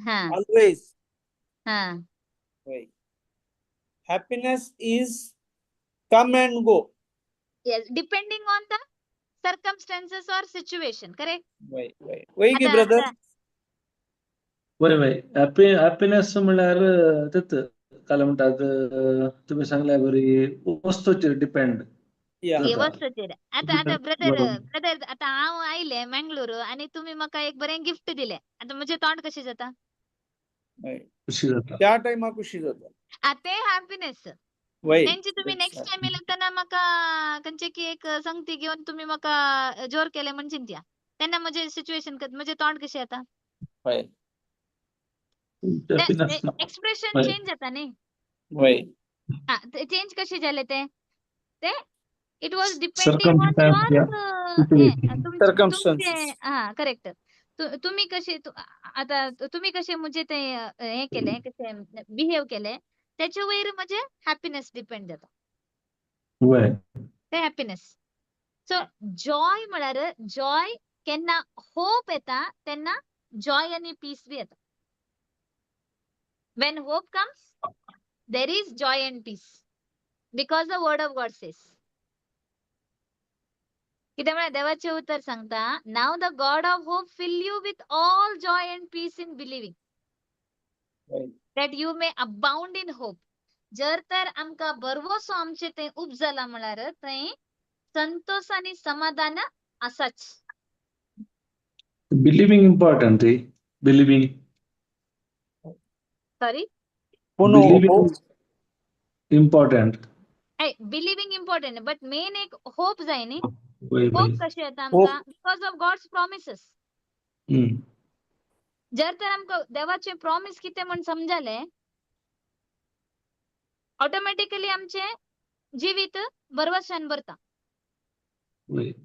हा ऑलवेज. हा happiness is come and go. Yes. Depending on the circumstances or situation. Correct. वय की ब्रदर. वय हॅपीनेस म्हणल्यार तेच काय म्हणतात तुम्ही सांगल्या बरी वस्तूचेर डिपेंड. हे जाता. वस्तूचेर. आता ब्रदर आता हांव आयले मंगळूर आणि तुम्ही म्हाका एक बरें गिफ्ट दिले. आता म्हजे तोंड कशें जाता? खुशी जाता. त्या टायमाक खुशी जाता. ते हॅपीनेस. वय. त्यांची तुम्ही नेक्स्ट टाइम येयला तेन्ना म्हाका खंयचे की एक संगती घेवन तुम्ही म्हाका जोर केले म्हणशीन त्या तेन्ना म्हजे सिच्युएशन म्हजे तोंड कशें येता? वय. हॅपीनेस एक्सप्रेशन चेंज जाता न्ही. वय. चेंज कशे जाले ते it was depending on your Circumstances. Correct. तुम्ही कसे आता तुम्ही कसे म्हणजे ते हे केले कसे बिहेव केले त्याच्या वयर म्हणजे हॅपीनेस डिपेंड जाता. वय. ते हॅपीनेस. सो जॉय म्हळ्यार जॉय केन्ना होप येता तेन्ना जॉय आणि पीस बी येता. when hope comes there is joy and peace because the word of God says. कित्याक म्हळ्यार देवाचे उतर सांगता now the God of hope fill you with all joy and peace in believing that you may abound in hope. जर तर आमका बरवसो आमचे ते उब जाला म्हळ्यार थंय संतोष आणि समाधान आसाच. Believing important ray. Believing. Sorry. Believing important. Believing important but main एक होप जाय न्ही. वय होप कशें येता आमकां बिकॉज ऑफ गॉड्स प्रॉमिसेस. जर तर आमकां देवाचे प्रॉमिस कितें म्हण समजले ऑटोमॅटिकली आमचे जिवीत बरवशान भरता.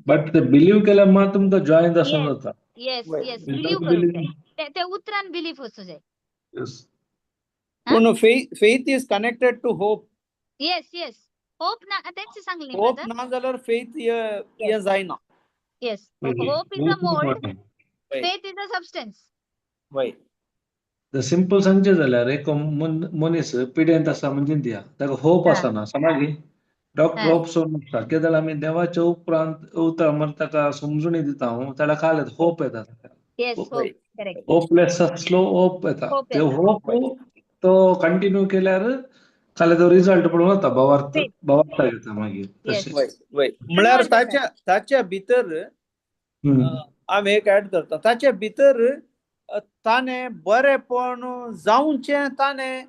बट ते बिलीव्ह केल्या मग तुमका जॉय दर्शन जाता. Yes yes. Without बिलीव्ह करून believing. ते उतरान बिलीव्ह वचूं जाय. Yes. faith is connected to hope. Yes yes. Hope ना तेच सांगले होप ब्रदर. ना जाल्यार फेथ जायना. येस वय होप इज अ मोल्ड वय फेथ इज अ सबस्टन्स वय सिंपल सांगचे जाल्यार एक मनीस पिड्यांत आसा म्हणजे दिया ताका होप हा. आसना समाजी डॉक्टर हा. होप सोडून कितें जाल्यार आमी देवाच्या उपरांत अवतार म्हण ताका समजुणी दिता ताका काल होप येता yes hope hope correct hopeless आसलो होप येता होप ते येता. होप तो कंटिन्यू केल्यार काल तो रिझल्ट पळोवन वता Faith. भावार्थ येता मागीर Yes. तशें वय वय म्हळ्यार 100%. ताच्या भितर हम्म. हांव एक ऍड करता ताच्या भितर ताणें बरेपण जावचें ताणें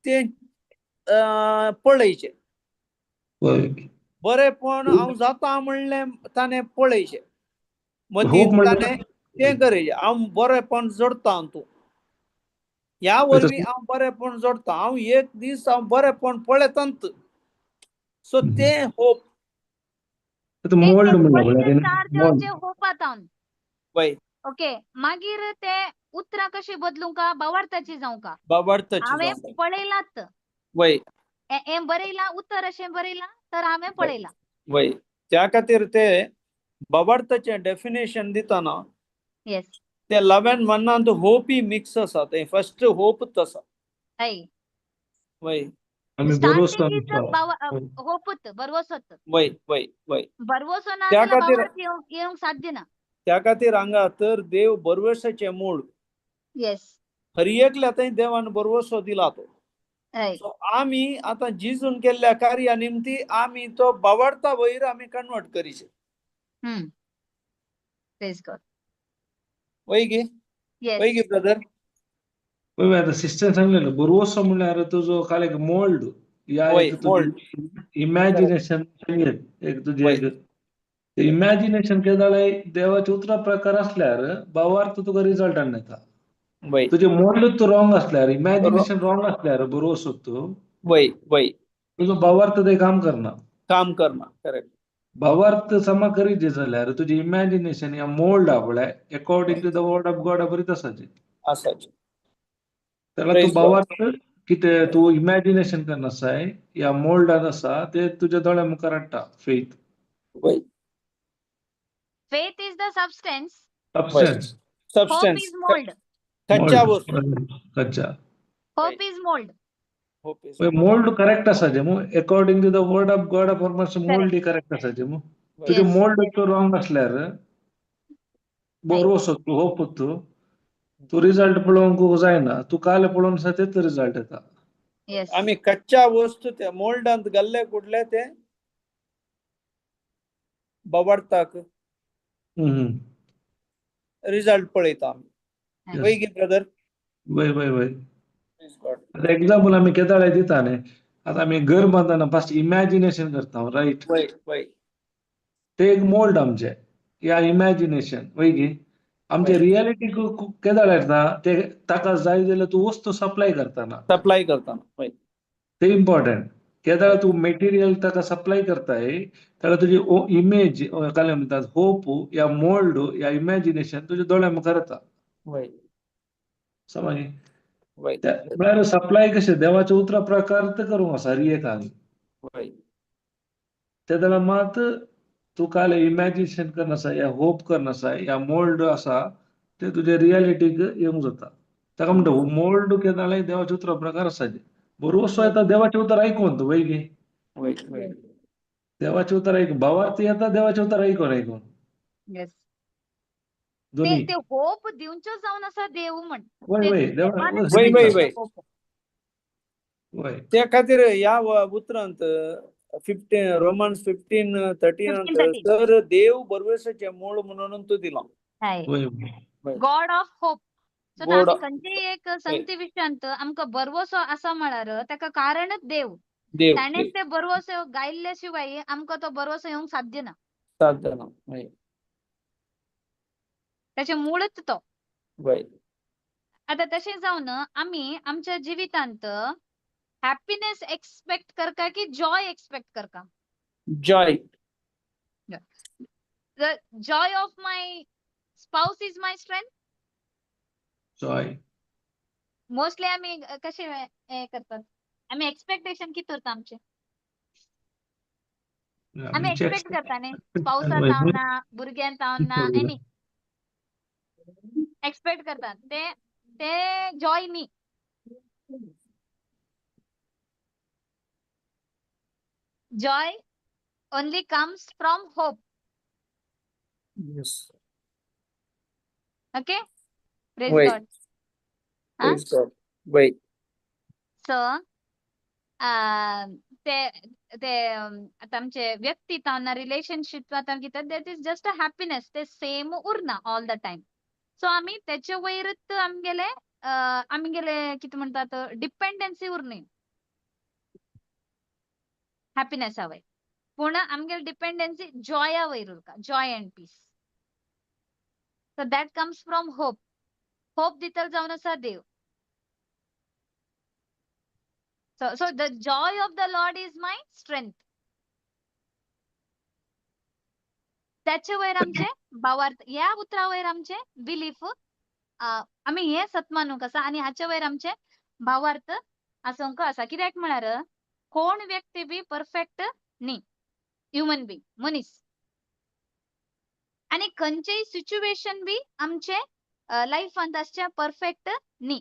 तें पळयचें वय बरेपण हांव जाता म्हणलें ताणें पळयचें मदीं होप म्हणल्यार ताणें तें करेचें हांव बरेपण जोडटा हातूंत ह्या वरवीं हांव बरेपण जोडटा हांव एक दीस हांव बरेपण पळयतांत सो तें होप मोल्ड म्हणला पयले म्हळ्यार स्टार मोल्ड जेवचे होपातावन वय ओके मागीर ते उतरां कशी बदलूंका भावार्थाची जावंका बाबार्थाची हांवें जावन पळयलात वय हें बरयलां उतर अशें बरयलां तर हांवें पळयलां वय त्या खातीर ते बाबार्थाचें डेफिनेशन दितना येस ते 11 मनांत होप ही मिक्स आसा ते फर्स्ट होपच आसा हय वय आमी स्टार्टिंग इज बरोवचो होपत बरवसत वय वय वय बरवसो ना त्या जाल्यार खातीर भावार्थ येवंक साध्य ना त्या खातीर हांगा तर देव बरवसाचें मूळ येस हर एकल्या थंय देवान बरवसो दिला तो हय सो आमी आतां जिजून केल्ल्या कार्या निमती आमी तो बाबार्था वयर आमी कन्वर्ट करीचे प्रेज गॉड वय गे येस वय गे ब्रदर पळय आतां सिस्टर सांगलेलो बरोवसो म्हणल्यार तुजो काल एक मोल्ड या वय एक मोल्ड तुजी इमॅजिनेशन एक तुजे वय एक इमॅजिनेशन केलें जाल्यार देवाचे उतरा प्रकार आसल्यार भावार्थ तुका रिजल्टान येता वय तुजें मोल्ड रॉंग आसल्यार इमॅजिनेशन रॉंग आसल्यार बरोवसो वय वय तुजो भावार्थ थंय काम करना काम करना करेक्ट भावार्थ समा करीचे जाल्यार तुजी इमॅजिनेशन या मोल्ड हा पळय according to the word of God बरीत आसाची आसाचे त्याला तू प्रेज गॉड भावार्थ कितें तू इमॅजिनेशन करना आसाय या मोल्डान आसा ते तुज्या दोळ्या मुखार हाडटा फेथ वय faith is the substance वय substance hope substance is mold कच्च्या वस्तू कच्चा hope is mold hope is mould correct आसाचे मग according to the word of God formation mould ही करेक्ट आसाचे मग तुजे Yes. मोल्ड तो रॉंग आसल्यार बरोवसो तू होप तू रिजल्ट पळोवंक जायना तू काल पळोवन आसा तेच रिजल्ट येता yes आमी कच्च्या वस्तू त्या मोल्डांत घाल्ले कुठले ते बाबार्थाक हम्म. रिजल्ट पळयता आमी Yes. वय गे ब्रदर वय वय वय प्रेज गॉड आता एक्झाम्पल आम्ही केदाळे दिता न्ही आता आम्ही घर बांदतना फर्स्ट इमॅजिनेशन करता राईट वय वय ते एक मोल्ड आमचे या इमॅजिनेशन वय गी आमचे वय रियालिटी केदाळे येता ते ताका जाय जाल्यार तू वस्तू सप्लाय करतना सप्लाय करतना वय ते इम्पॉर्टंट केदाळ तू मेटेरियल ताका सप्लाय करताय जाल्यार तुजी इमेज काय म्हणतात होप या मोल्ड या इमॅजिनेशन तुज्या दोळ्या मुखार येता वय समज वय म्हळ्यार सप्लाय कशें देवाचे उतरां प्रकार ते करूंक आसा रियेकान वय ते जाल्यार मात तू काल इमॅजिनेशन करनासा या होप करनासा या मोल्ड आसा ते तुजे रियालिटीक येवंक जाता ताका म्हणटा मोल्ड केदाळे देवाचे उतरां प्रकार आसाचे बरोवसो येता देवाचे उतर आयकोन वय गे वय वय देवाचे उतर आयकून भावार्थ येता देवाचे उतर आयकोन yes दोन्ही ते होप दिवच्यो जावन आसा देव म्हण वय ते वय देवानच वय वय दिलेलो वय hope. वय त्या खातीर ह्या उतरांत 15 रोमन्स 15:13 15:13. तर देव बरवसाचे मूळ म्हणून तो दिला हाय वय God of hope so God आमी of- खंयच्याय एक संगती विशयांत आमकां बरवसो आसा म्हळ्यार ताका कारणच देव देव ताणेच ते बरवसो गायल्ले शिवाय आमकां तो बरवसो येवंक साध्य ना साधना वय त्याचे मूळच तो वय आता तशें जावन आमी आमच्या जिवितांत हॅपीनेस एक्सपेक्ट करता की जॉय एक्सपेक्ट करता Joy the joy of my spouse is my strength Joy mostly आम्ही कसे करतात आम्ही एक्सपेक्टेशन किती होतं आमचे आम्ही एक्सपेक्ट करता न्ही पावसांत जावना भुरग्यांक जावना एनी एक्सपेक्ट करतात ते जॉय न्ही Joy only comes from hope Yes. Okay praise Wait. God Praise God. Wait. So ते ते आता आमचे व्यक्ती जावना रिलेशनशिप जाता कितें that is just a happiness ते सेम उरना ऑल द टाइम सो आमी त्याचे वयरच आमगेले कितें म्हणतात डिपेंडन्सी उरनी हॅपीनेसा वयर पूण आमगेली डिपेंडन्सी जॉया वयर उरता joy and peace so that comes from hope hope दितर जावन आसा देव so the joy of the Lord is my strength त्याचे वयर आमचे भावार्थ ह्या उतरा वयर आमचे बिलीफ आमी हे सत मानूंक आसा आनी हाचे वयर आमचे भावार्थ आसोंक आसा कित्याक म्हळ्यार कोण व्यक्ती बी परफेक्ट न्ही ह्युमन बींग मनीस आनी खंयचेय सिच्युएशन बी आमचे लायफांत आसचे परफेक्ट न्ही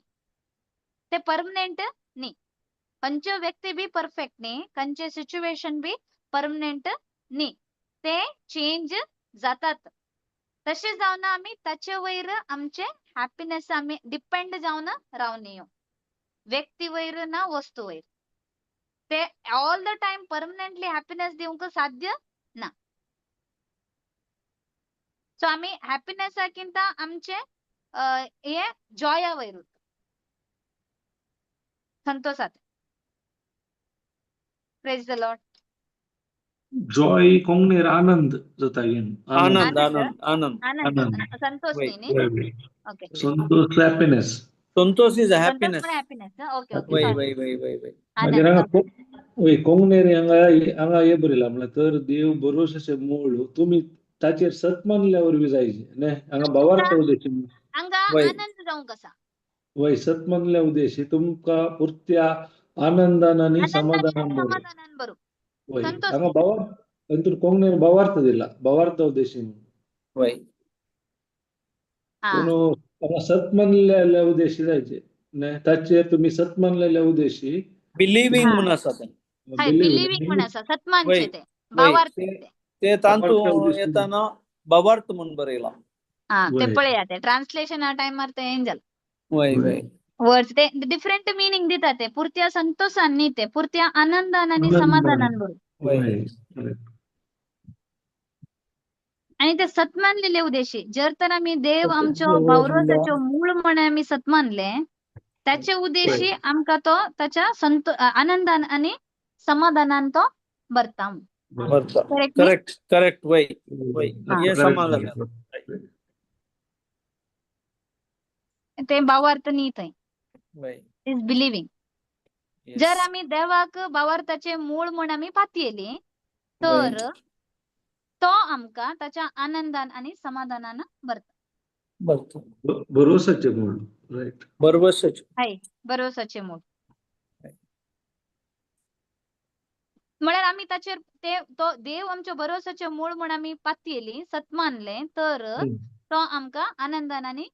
ते परमनेंट न्ही खंयच्यो व्यक्ती बी परफेक्ट न्ही खंयचे सिच्युएशन बी परमनेंट न्ही ते चेंज जातात तशें जावन आमी ताचे वयर आमचे हॅपीनेस आमी डिपेंड जावन रावनियो व्यक्ती वयर ना वस्तू वयर ते all the time permanently happiness दिवंक साध्य ना सो आमी हॅपीनेसा किंता आमचे हे जॉया वयर संतोषात प्रेज द लॉर्ड जॉय कोंगणेर आनंद जाता घेन आनंद आनंद आनंद आनंद आनंद संतोष न्ही okay Santosh happiness Santosh is Santosh happiness पण हॅपीनेस ओके ओके वय सॉरी वय वय वय वय मागीर आनंद हांगा कोंगणेर हांगा हे बरयला म्हळ्यार तर देव भरोसाचे मूळ तुमी ताचेर सत मानल्या वरवीं जायचे न्ही हांगा भावार्थ उद्देश हांगा वय. आनंद जावंक आसा वय सत मानल्या उद्देश तुमकां पुरत्या आनंदान आनी आनंदान समाधानान आनी भर समाधानान भरू वय संतोष हांगा भावार्थ अंतूर कोंगणेर भावार्थ दिला भावार्थ उद्देश वय हा पूण हांगा सत मानलेल्या उद्देशी जायचे न्ही ताचेर तुमी सत मानलेल्या उद्देशी बिलिव्हिंग हा. म्हणून आसा ते हाय बिलिव्हिंग म्हण आसा सत्मानचे वय ते वय भावार्थ ते ते ते तांतू भावार्थ उद्देश येताना भावार्थ म्हणून बरयला हा ते वय. पळया ते ट्रान्सलेशन टायमार ते यें जालें वय वय वर्ड्स ते डिफरंट मिनिंग दिता ते पुरत्या संतोषान न्ही ते पुरत्या आनंदान आनी आनंदान. समाधानान भरू वय आणि ते सत्मानलेले उद्देशी जर तर आम्ही देव आमचो देव भौरोसाचो मूळ म्हण आम्ही सत्मानले त्याचे उद्देशी आमकां तो त्याच्या आनंदान आणि समाधानान तो भरता Correct न्ही? करेक्ट करेक्ट वय वय हा. हे समाधान ते भावार्थ न्ही थंय वय इज बिलिव्हिंग Yes. जर आम्ही देवाक भावार्थाचे मूळ म्हण आम्ही पातयेली तर वय. तो आमकां ताच्या आनंदान आणि समाधानान भरता भरतो भरोसाचे मूळ राईट बरोबर हाय भरोसाचे मूळ म्हळ्यार आमी ताचेर तो देव आमच्या भरोसाचे मूळ म्हण आमी पातयेली सत्मानले तर तो आमकां आनंदान आनी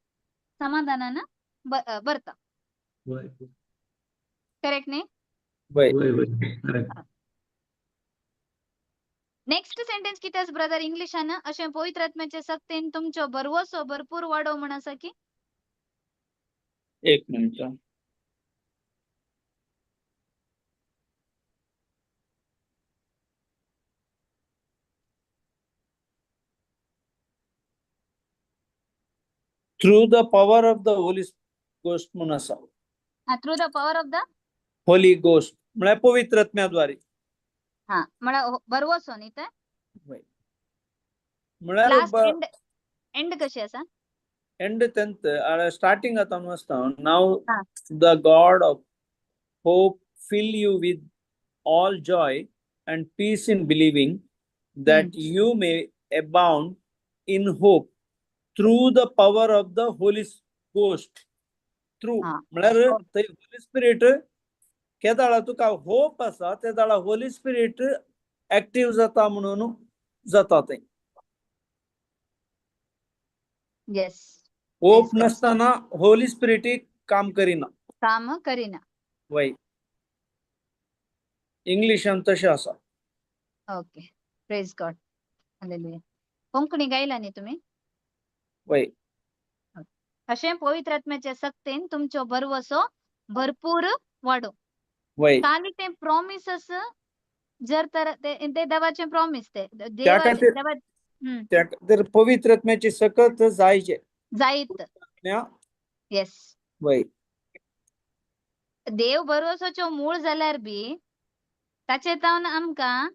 समाधानान भरता वय करेक्ट न्ही वय वय वय करेक्ट नेक्स्ट सेंटेन्स कितें आसा ब्रदर इंग्लिशान अशें पवित्र आत्म्याचे सक्तीन तुमचो भरवोसो भरपूर वाडो म्हण आसा की एक minute through the power of the holy ghost म्हणून आसा through the power of the holy ghost म्हळ्यार पवित्र आत्म्याद्वारे हा म्हळ्यार भरवोसो न्ही ते म्हळ्यार लास्ट एंड कशी आसा एंड तेंत स्टार्टिंग आता आसता नाव हा. The God of hope fill you with all joy and peace in believing that you may abound in hope through the power of the Holy Ghost. Through म्हळ्यार थंय Holy spirit केदाळा तुका hope आसा तेदाळा Holy spirit active जाता म्हणून जाता ते. Yes hope Praise God. नसताना Holy spirit काम करीना. काम करीना. वय इंग्लिशान तशें आसा. Okay praise God. Hallelujah. Konkani गायला न्ही तुम्ही? वय अशें पवित्र आत्म्याचे सक्तीन तुमचो भरवसो भरपूर वाडो. वय खाली ते प्रॉमिसेस जर तर ते देवाचे प्रॉमिस ते त्या खातीर त्या खातीर पवित्र आत्म्याची सकत जायचे. जायत. येस वय देव भरवसोच्यो मूळ जाल्यार बी ताचे तावन आमकां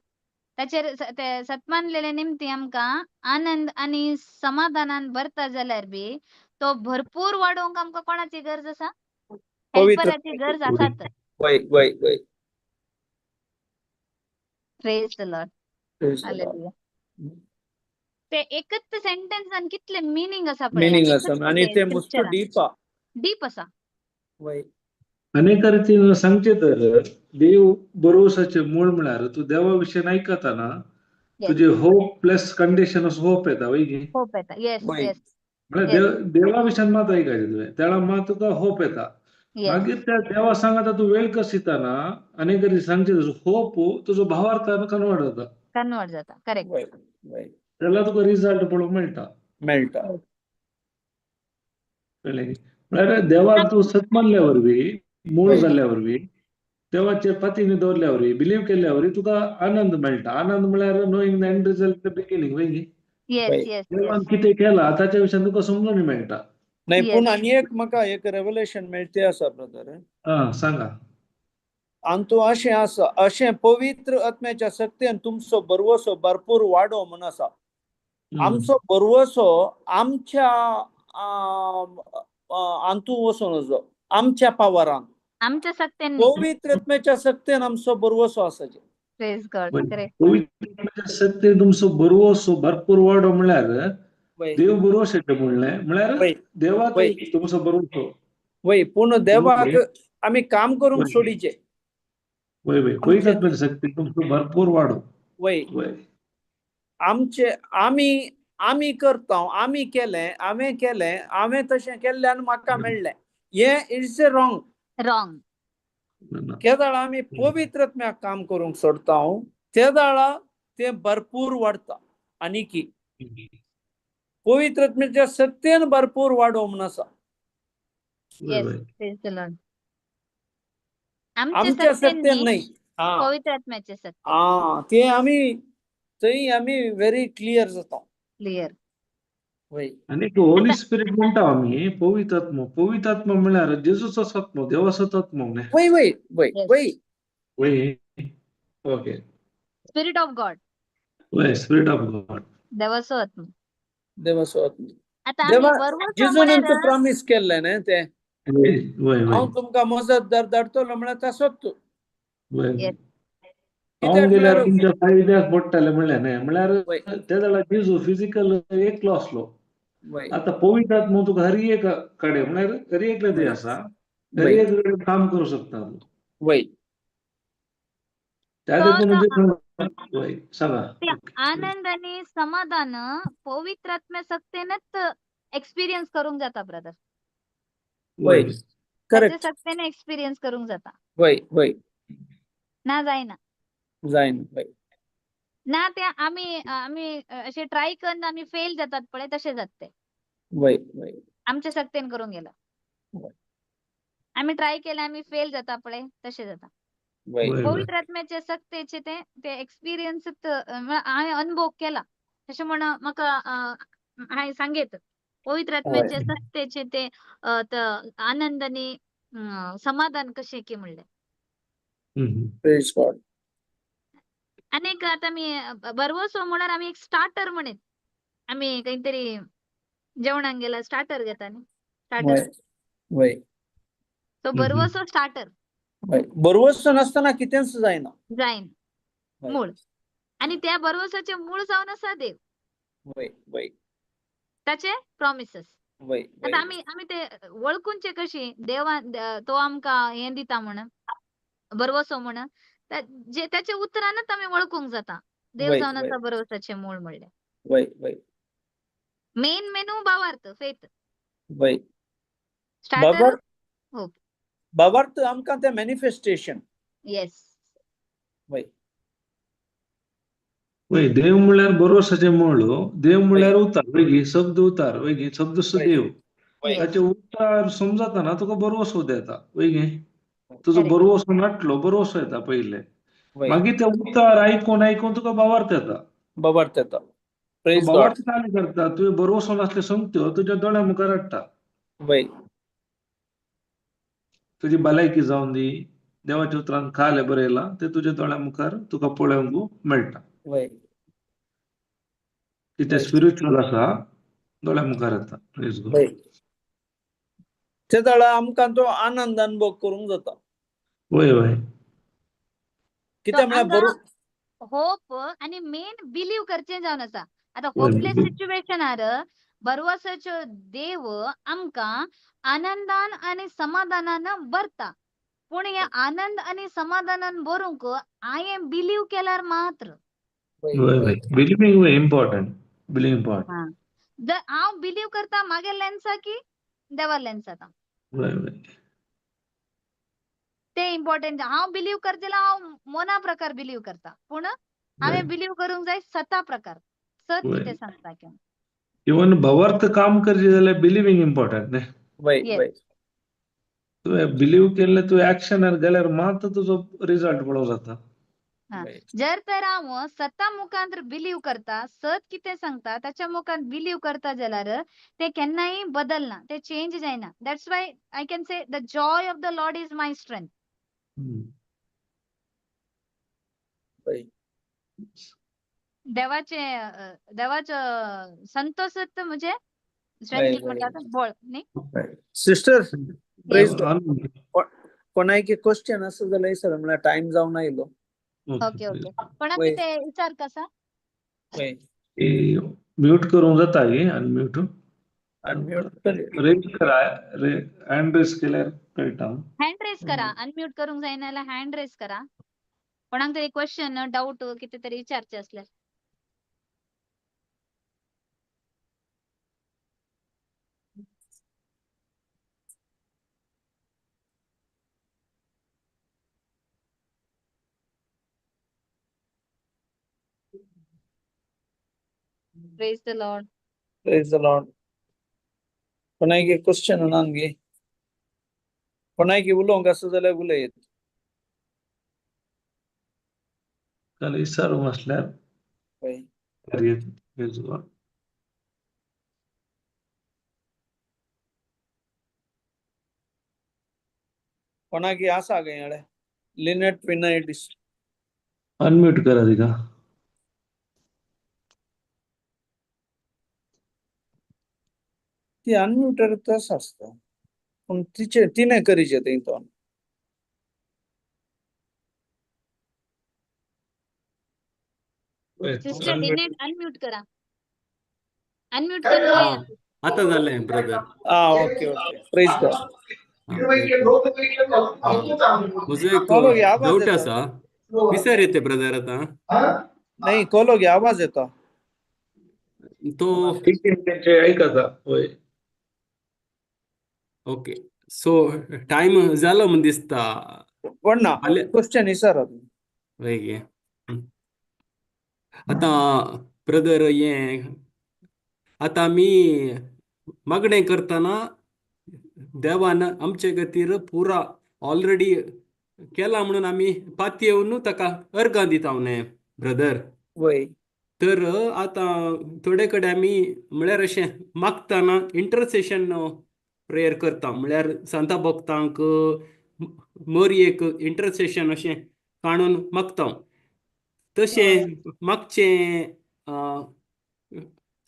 ताचेर ते सत्मानलेले निमती आमकां आनंद आणि समाधानान भरता जाल्यार बी तो भरपूर वाडोवंक आमकां कोणाची गरज आसा? पवित्र हेल्पराची गरज आसात. वय वय वय praise the Lord. Praise the Lord. Hallelujah. ते एकच सेंटेन्सान कितले मिनिंग आसा पळय. मिनिंग आसा आणि ते मस्त डीप डीप आसा. वय अनेक रीतीन सांगचे तर देव भरोसाचे मूळ म्हळ्यार तू देवा विशयी आयकताना तुझे होप प्लस कंडिशन होप येता वय न्ही. होप येता. येस वय. येस म्हळ्यार देवा विशयान मात ऐकायचे तुवें त्याला मात तुका होप येता. येस मागीर त्या देवा सांगता तू वेळ कस दिताना अनेक रीती सांगचे होप तुजो भावार्थान कन्वर्ट जाता. कन्वर्ट जाता. करेक्ट. वय वय त्याला तुका रिझल्ट पळोवंक मेळटा. मेळटा. कळ्ळें? म्हळ्यार देवाक तू सत मानल्या वरवीं मूळ जाल्ल्या वरवीं देवाचे पतीने दवरल्या वरवीं बिलीव केल्ल्या वरवीं तुका आनंद मेळटा. आनंद म्हळ्यार knowing the end result the beginning वय न्ही. येस येस देवान कितें केला ताच्या विशयान तुका समजून मेळटा. नाही Yes. पूण आनी एक म्हाका एक रेव्हलेशन मेळटे आसा ब्रदर. सांगा. आणि तो अशें आसा अशें पवित्र आत्म्याच्या सक्तीन तुमचो भरवसो भरपूर वाडो म्हण आसा. आमचो भरवसो आमच्या आंतू वचून नजो आमच्या पावरान आमच्या सक्तीन पवित्र आत्म्याच्या सक्तीन आमचो भरवसो आसाचे. Praise God. करेक्ट. पवित्र सत्य तुमचो भरवसो भरपूर वाडो म्हळ्यार वय देव भरवशाचें म्हणलें म्हळ्यार वय देवाक वय तुमचो भरवसो. वय पूण देवाक आमी काम करूंक सोडीचे. वय वय पवित्र आत्म्याचे शक्ती तुमचो भरपूर वाडो. वय वय आमचे आमी करता आमी केलें हांवें तशें केल्ल्यान म्हाका मेळ्ळें. हे इट्स ए रॉंग. रॉंग. केदाळा आमी पवित्र आत्म्याक काम करूंक सोडता तेदाळा ते भरपूर वाडता. आनी की पवित्र आत्म्याच्या सत्तेन भरपूर वाडो म्हण आसा. Yes praise the Lord. आमच्या सत्तेन नाही. पवित्र आत्म्याचे सत्य. ते आमी थंय आमी व्हेरी क्लियर जाता. क्लियर. वय आनी होली स्पिरीट म्हणटा आमी पवित्र आत्मा म्हळ्यार जेजूचो आत्मा देवाचोच आत्मा न्ही. वय वय वय वय वय ओके. Spirit of God. वय स्पिरीट ऑफ गॉड. देवाचो आत्मा. देवाचो आत्मा. आता देवा आम्ही भरवसो जेजून म्हळ्यार प्रॉमिस केल्लें न्ही ते वय वय हांव तुमकां मजत धाडटलो म्हळ्यार तसोच वय Yes. हांव गेल्यार म्हळ्यार तुमच्या पांय द्याक पडटलें म्हणलें न्ही. म्हळ्यार वय त्या जाल्यार जेजू फिजिकल एकलो आसलो. वय आता पवित्र आत्मा तुका हर एक कडेन म्हळ्यार हर एक कडेन आसा. हर वय एक कडेन काम करूं शकता. वय त्या देखून म्हणजे वय सांगा. ते आनंद आणि समाधान पवित्र आत्म्या सक्तीनच एक्सपिरियन्स करूंक जाता ब्रदर. वय त्याचे करेक्ट. सक्तीने एक्सपिरियन्स करूंक जाता. वय वय ना जायना. जायना. वय ना ते आम्ही असे ट्राय करून आम्ही फेल जातात पळय तसे जात ते. वय वय आमच्या सक्तीन करून गेला. वय आम्ही ट्राय केले आम्ही फेल जाता पळय तसे जाता. वय पवित्र आत्म्याचे सक्तेचे ते एक्सपिरियन्स हांवें अनुभव केला. तशें म्हण म्हाका हांवें सांगेत पवित्र आत्म्याचे सक्तेचे ते आनंद आणि समाधान कशें की म्हणलें. Praise God. अनेक आता मी भरवसो म्हणल्यार आम्ही एक स्टार्टर म्हणत. आम्ही काहीतरी जेवणाक गेला स्टार्टर घेता न्ही. वय स्टार्टर. वय तो भरवसो स्टार्टर. वय भरवसो नासतना कितेंच जायना. जायन वय मूळ. आणि त्या भरवसाचे मूळ जावन आसा देव. वय वय ताचे प्रॉमिसेस. वय आता आम्ही ते वळखूनचे कशी देवा तो आमकां हे दिता म्हण भरवसो म्हण जे त्याचे उतरानच आम्ही वळखूंक जाता देव वय, जावन वय. आसा बरोवसाचे मूळ म्हणल्यार वय वय मेन मेनू भावार्थ फेथ वय स्टार्टर बाबार होप बाबार्थ आमकां ते मॅनिफेस्टेशन येस वय वय देव म्हणल्यार बरोवसाचें मूळ देव म्हणल्यार उतार वेगळी शब्द उतार वेगळी शब्द वय. देव वय ताचे उतार समजताना तुका बरोवसो येता वेगळी तुजो Correct. बरोवसो नाटलो बरोवसो येता पयले वय मागीर ते उतार आयकून आयकून तुका भावार्थ येता बाबार्थ येता प्रेज गॉड भावार्थ काय करता तुवें बरोवसो नासले संगत्यो तुज्या दोळ्या मुखार हाडटा वय तुजी भलायकी जावन दी देवाच्या उतरान खाले बरयला ते तुज्या दोळ्या मुखार तुका पळोवंक मेळटा वय कितें वय. स्पिरिच्युअल आसा दोळ्या मुखार येता प्रेज गॉड वय त्या वेळा आमकां तो आनंद अनुभव करूंक जाता वय वय कित्याक म्हळ्यार बरो होप आणि मेन बिलीव करचें जावन आसा आता वय, होपलेस believe. सिच्युएशनार बरवसाचो देव आमकां आनंदान आणि समाधानान भरता पूण हे आनंद आणि समाधानान भरूंक हांवें बिलीव केल्यार मात्र वय वय बिलिव्हिंग वय इम्पॉर्टंट बिलिव्हिंग इम्पॉर्टंट जर हांव बिलीव करता म्हागेलें आसा की देवालें जाता वय वय ते इम्पॉर्टंट हांव बिलीव करता जाल्यार हांव मना प्रकार बिलीव करता पूण हांवें बिलीव करूंक जाय सता प्रकार सत वय. कितें सांगता किंवा इवन भावार्थ काम करचे जाल्यार बिलिव्हिंग इम्पॉर्टंट न्ही वय Yes. वय तुवें बिलीव केल्ले तुवें एक्शनार गेल्यार मात तुजो रिजल्ट बरो जाता हा. वय. जर तर हांव सता मुखांतर बिलीव करता सत कितें सांगता ताच्या मुखांत बिलीव करता जाल्यार ते केन्नाय बदलना ते चेंज जायना that's why I can say the Joy of the Lord is my strength हम्म. वय देवाचं संतोषच म्हणजे वय, स्ट्रेंथ वय. म्हणतात बळ न्ही सिस्टर प्रेज Yes. गॉड कोणाक क्वेश्चन आसा जाल्यार सर म्हळ्यार टाइम जावन आयलो ओके ओके कोणाक वय. कितें विचार कसा वय म्यूट करूंक जाता गे अनम्यूट अनम्यूट रेज करा हँड रेज केल्यार कळटा हँड रेस करा अनम्यूट करूंक जायना जाल्यार हँड रेस करा कोणाक तरी क्वेश्चन डाऊट कितें तरी विचारचे असल्यार praise the lord praise the lord कोणाक क्वेश्चन नंगे कोणाक उलोवंक आसा जाल्यार उलयत जाल्यार विचारूंक आसल्यार वय प्रेज गॉड कोणाक आसा गे हेडे लिनेट पिनायटिस अनम्यूट करा तिका ती अनम्यूटेड तस आसता पूण तिने करीचे तेतून सिस्टर Unmute. लिनेट अनम्यूट करा अनम्यूट करून घ्या आता झालंय brother okay okay praise God म्हजो एक कोलो गे आवाज डाऊट येता आसा विचार येते ब्रदर आता नाही कोलो गे आवाज येता तो ठीक आहे त्यांचे ऐकता वय ओके सो टाइम जालो म्हण दिसता पण ना आले क्वेश्चन विचारा वेगे आता ब्रदर हे आता मी मागणें करतना देवान आमचे खातीर पुरा ऑलरेडी केला म्हणून आमी पाती येवन ताका अर्गां दिता न्ही ब्रदर वय तर आता थोडे कडेन आमी म्हळ्यार अशें मागतना इंटरसेशन प्रेयर करता म्हळ्यार सांता भक्तांक मोरयेक इंटरसेशन अशें काणून मागता तशें मागचें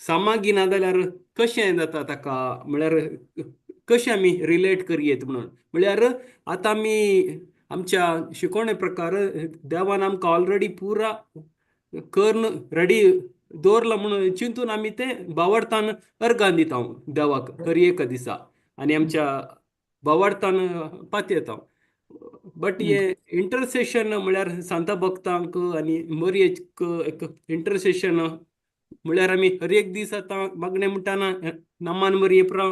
सामागी ना जाल्यार कशें जाता ताका म्हळ्यार कशें आमी रिलेट करयेत म्हणून म्हळ्यार आतां आमी आमच्या शिकवणे प्रकार देवान आमकां ऑलरेडी पुरा कर्ण रेडी दवरला म्हणून चिंतून आमी तें भावार्थान अर्गां दिता देवाक हर एक दिसा आनी आमच्या भावार्थान पातयेता बट हे इंटरसेशन म्हळ्यार सांता भक्तांक आनी मरयेक एक इंटरसेशन म्हळ्यार आमी हर एक दीस आतां मागणें म्हणटाना नामान मरये प्रा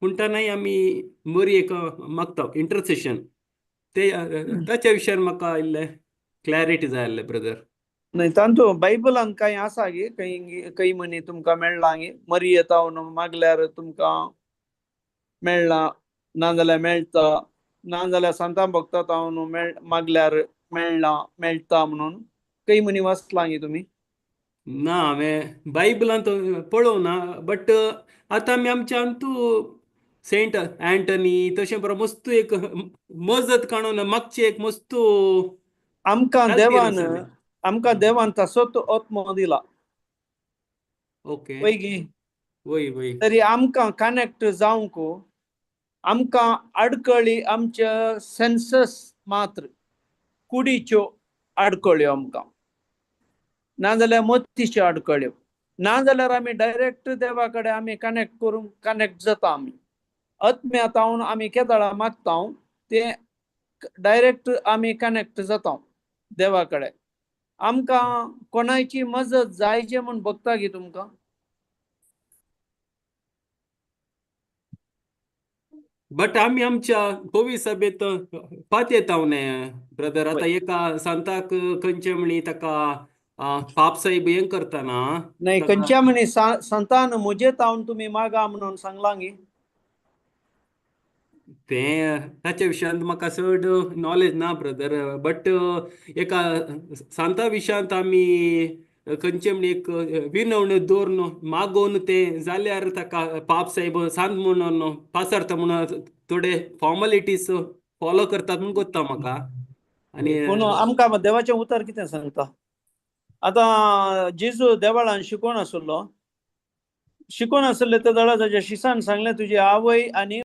म्हणटानाय आमी मरयेक मागता इंटरसेशन ते ताच्या विशयान म्हाका इल्लें क्लॅरिटी जाय आसलें ब्रदर. नाही तांतू बायबलान काही आसा गे काही म्हणी तुमकां मेळ्ळा गे मरिये तावन मागल्यार तुमकां मेळ्ळा नाजाल्यार मेळटा नाजाल्यार सांता भक्ता तावन मागल्यार मेळटा म्हणून काही म्हणी वाचला गे तुमी? ना हांवें बायबलांत पळोवना बट आतां आमी आमच्या अंतू सेंट अँटनी तशें बरो मस्तू एक मजत काडून मागचे एक मस्तू आमकां देवान तसोच आत्मो दिला. ओके वय गे वय वय तरी आमकां कनेक्ट जावंक आमकां आडकळी आमच्या सेन्सस मात्र कुडीच्यो आडकळ्यो आमकां नाजाल्यार मतीच्यो आडकळ्यो नाजाल्यार आमी डायरेक्ट देवा कडेन आमी कनेक्ट जाता. आमी आत्म्या तावन आमी केदाळा मागता ते डायरेक्ट आमी कनेक्ट जाता देवा कडेन. आमकां कोणाची मजत जायचे म्हूण बगता गे तुमकां बट आमी आमच्या होवी सभेत पात येता न्ही ब्रदर. आतां एका सांताक खंयचे म्हणी ताका पाप साहेब हें करतना नाही खंयच्या म्हणी संतान म्हजे तावन तुमी मागा म्हणून सांगला गे तें ताच्या विशयान म्हाका चड नॉलेज ना ब्रदर. बट एका सांता विशयांत आमी खंयचे म्हणी एक विनवण दवरून मागोवन तें जाल्यार ताका पाप साहेब सांत म्हणून पासरता म्हणून थोडे फॉर्मालिटीज फॉलो करतात म्हूण कोत्ता म्हाका. आनी पूण आमकां देवाचें उतर कितें सांगता. आतां जेजू देवाळान शिकोवन आसले त्या जाळा ताच्या शिसान सांगलें तुजी आवय आनी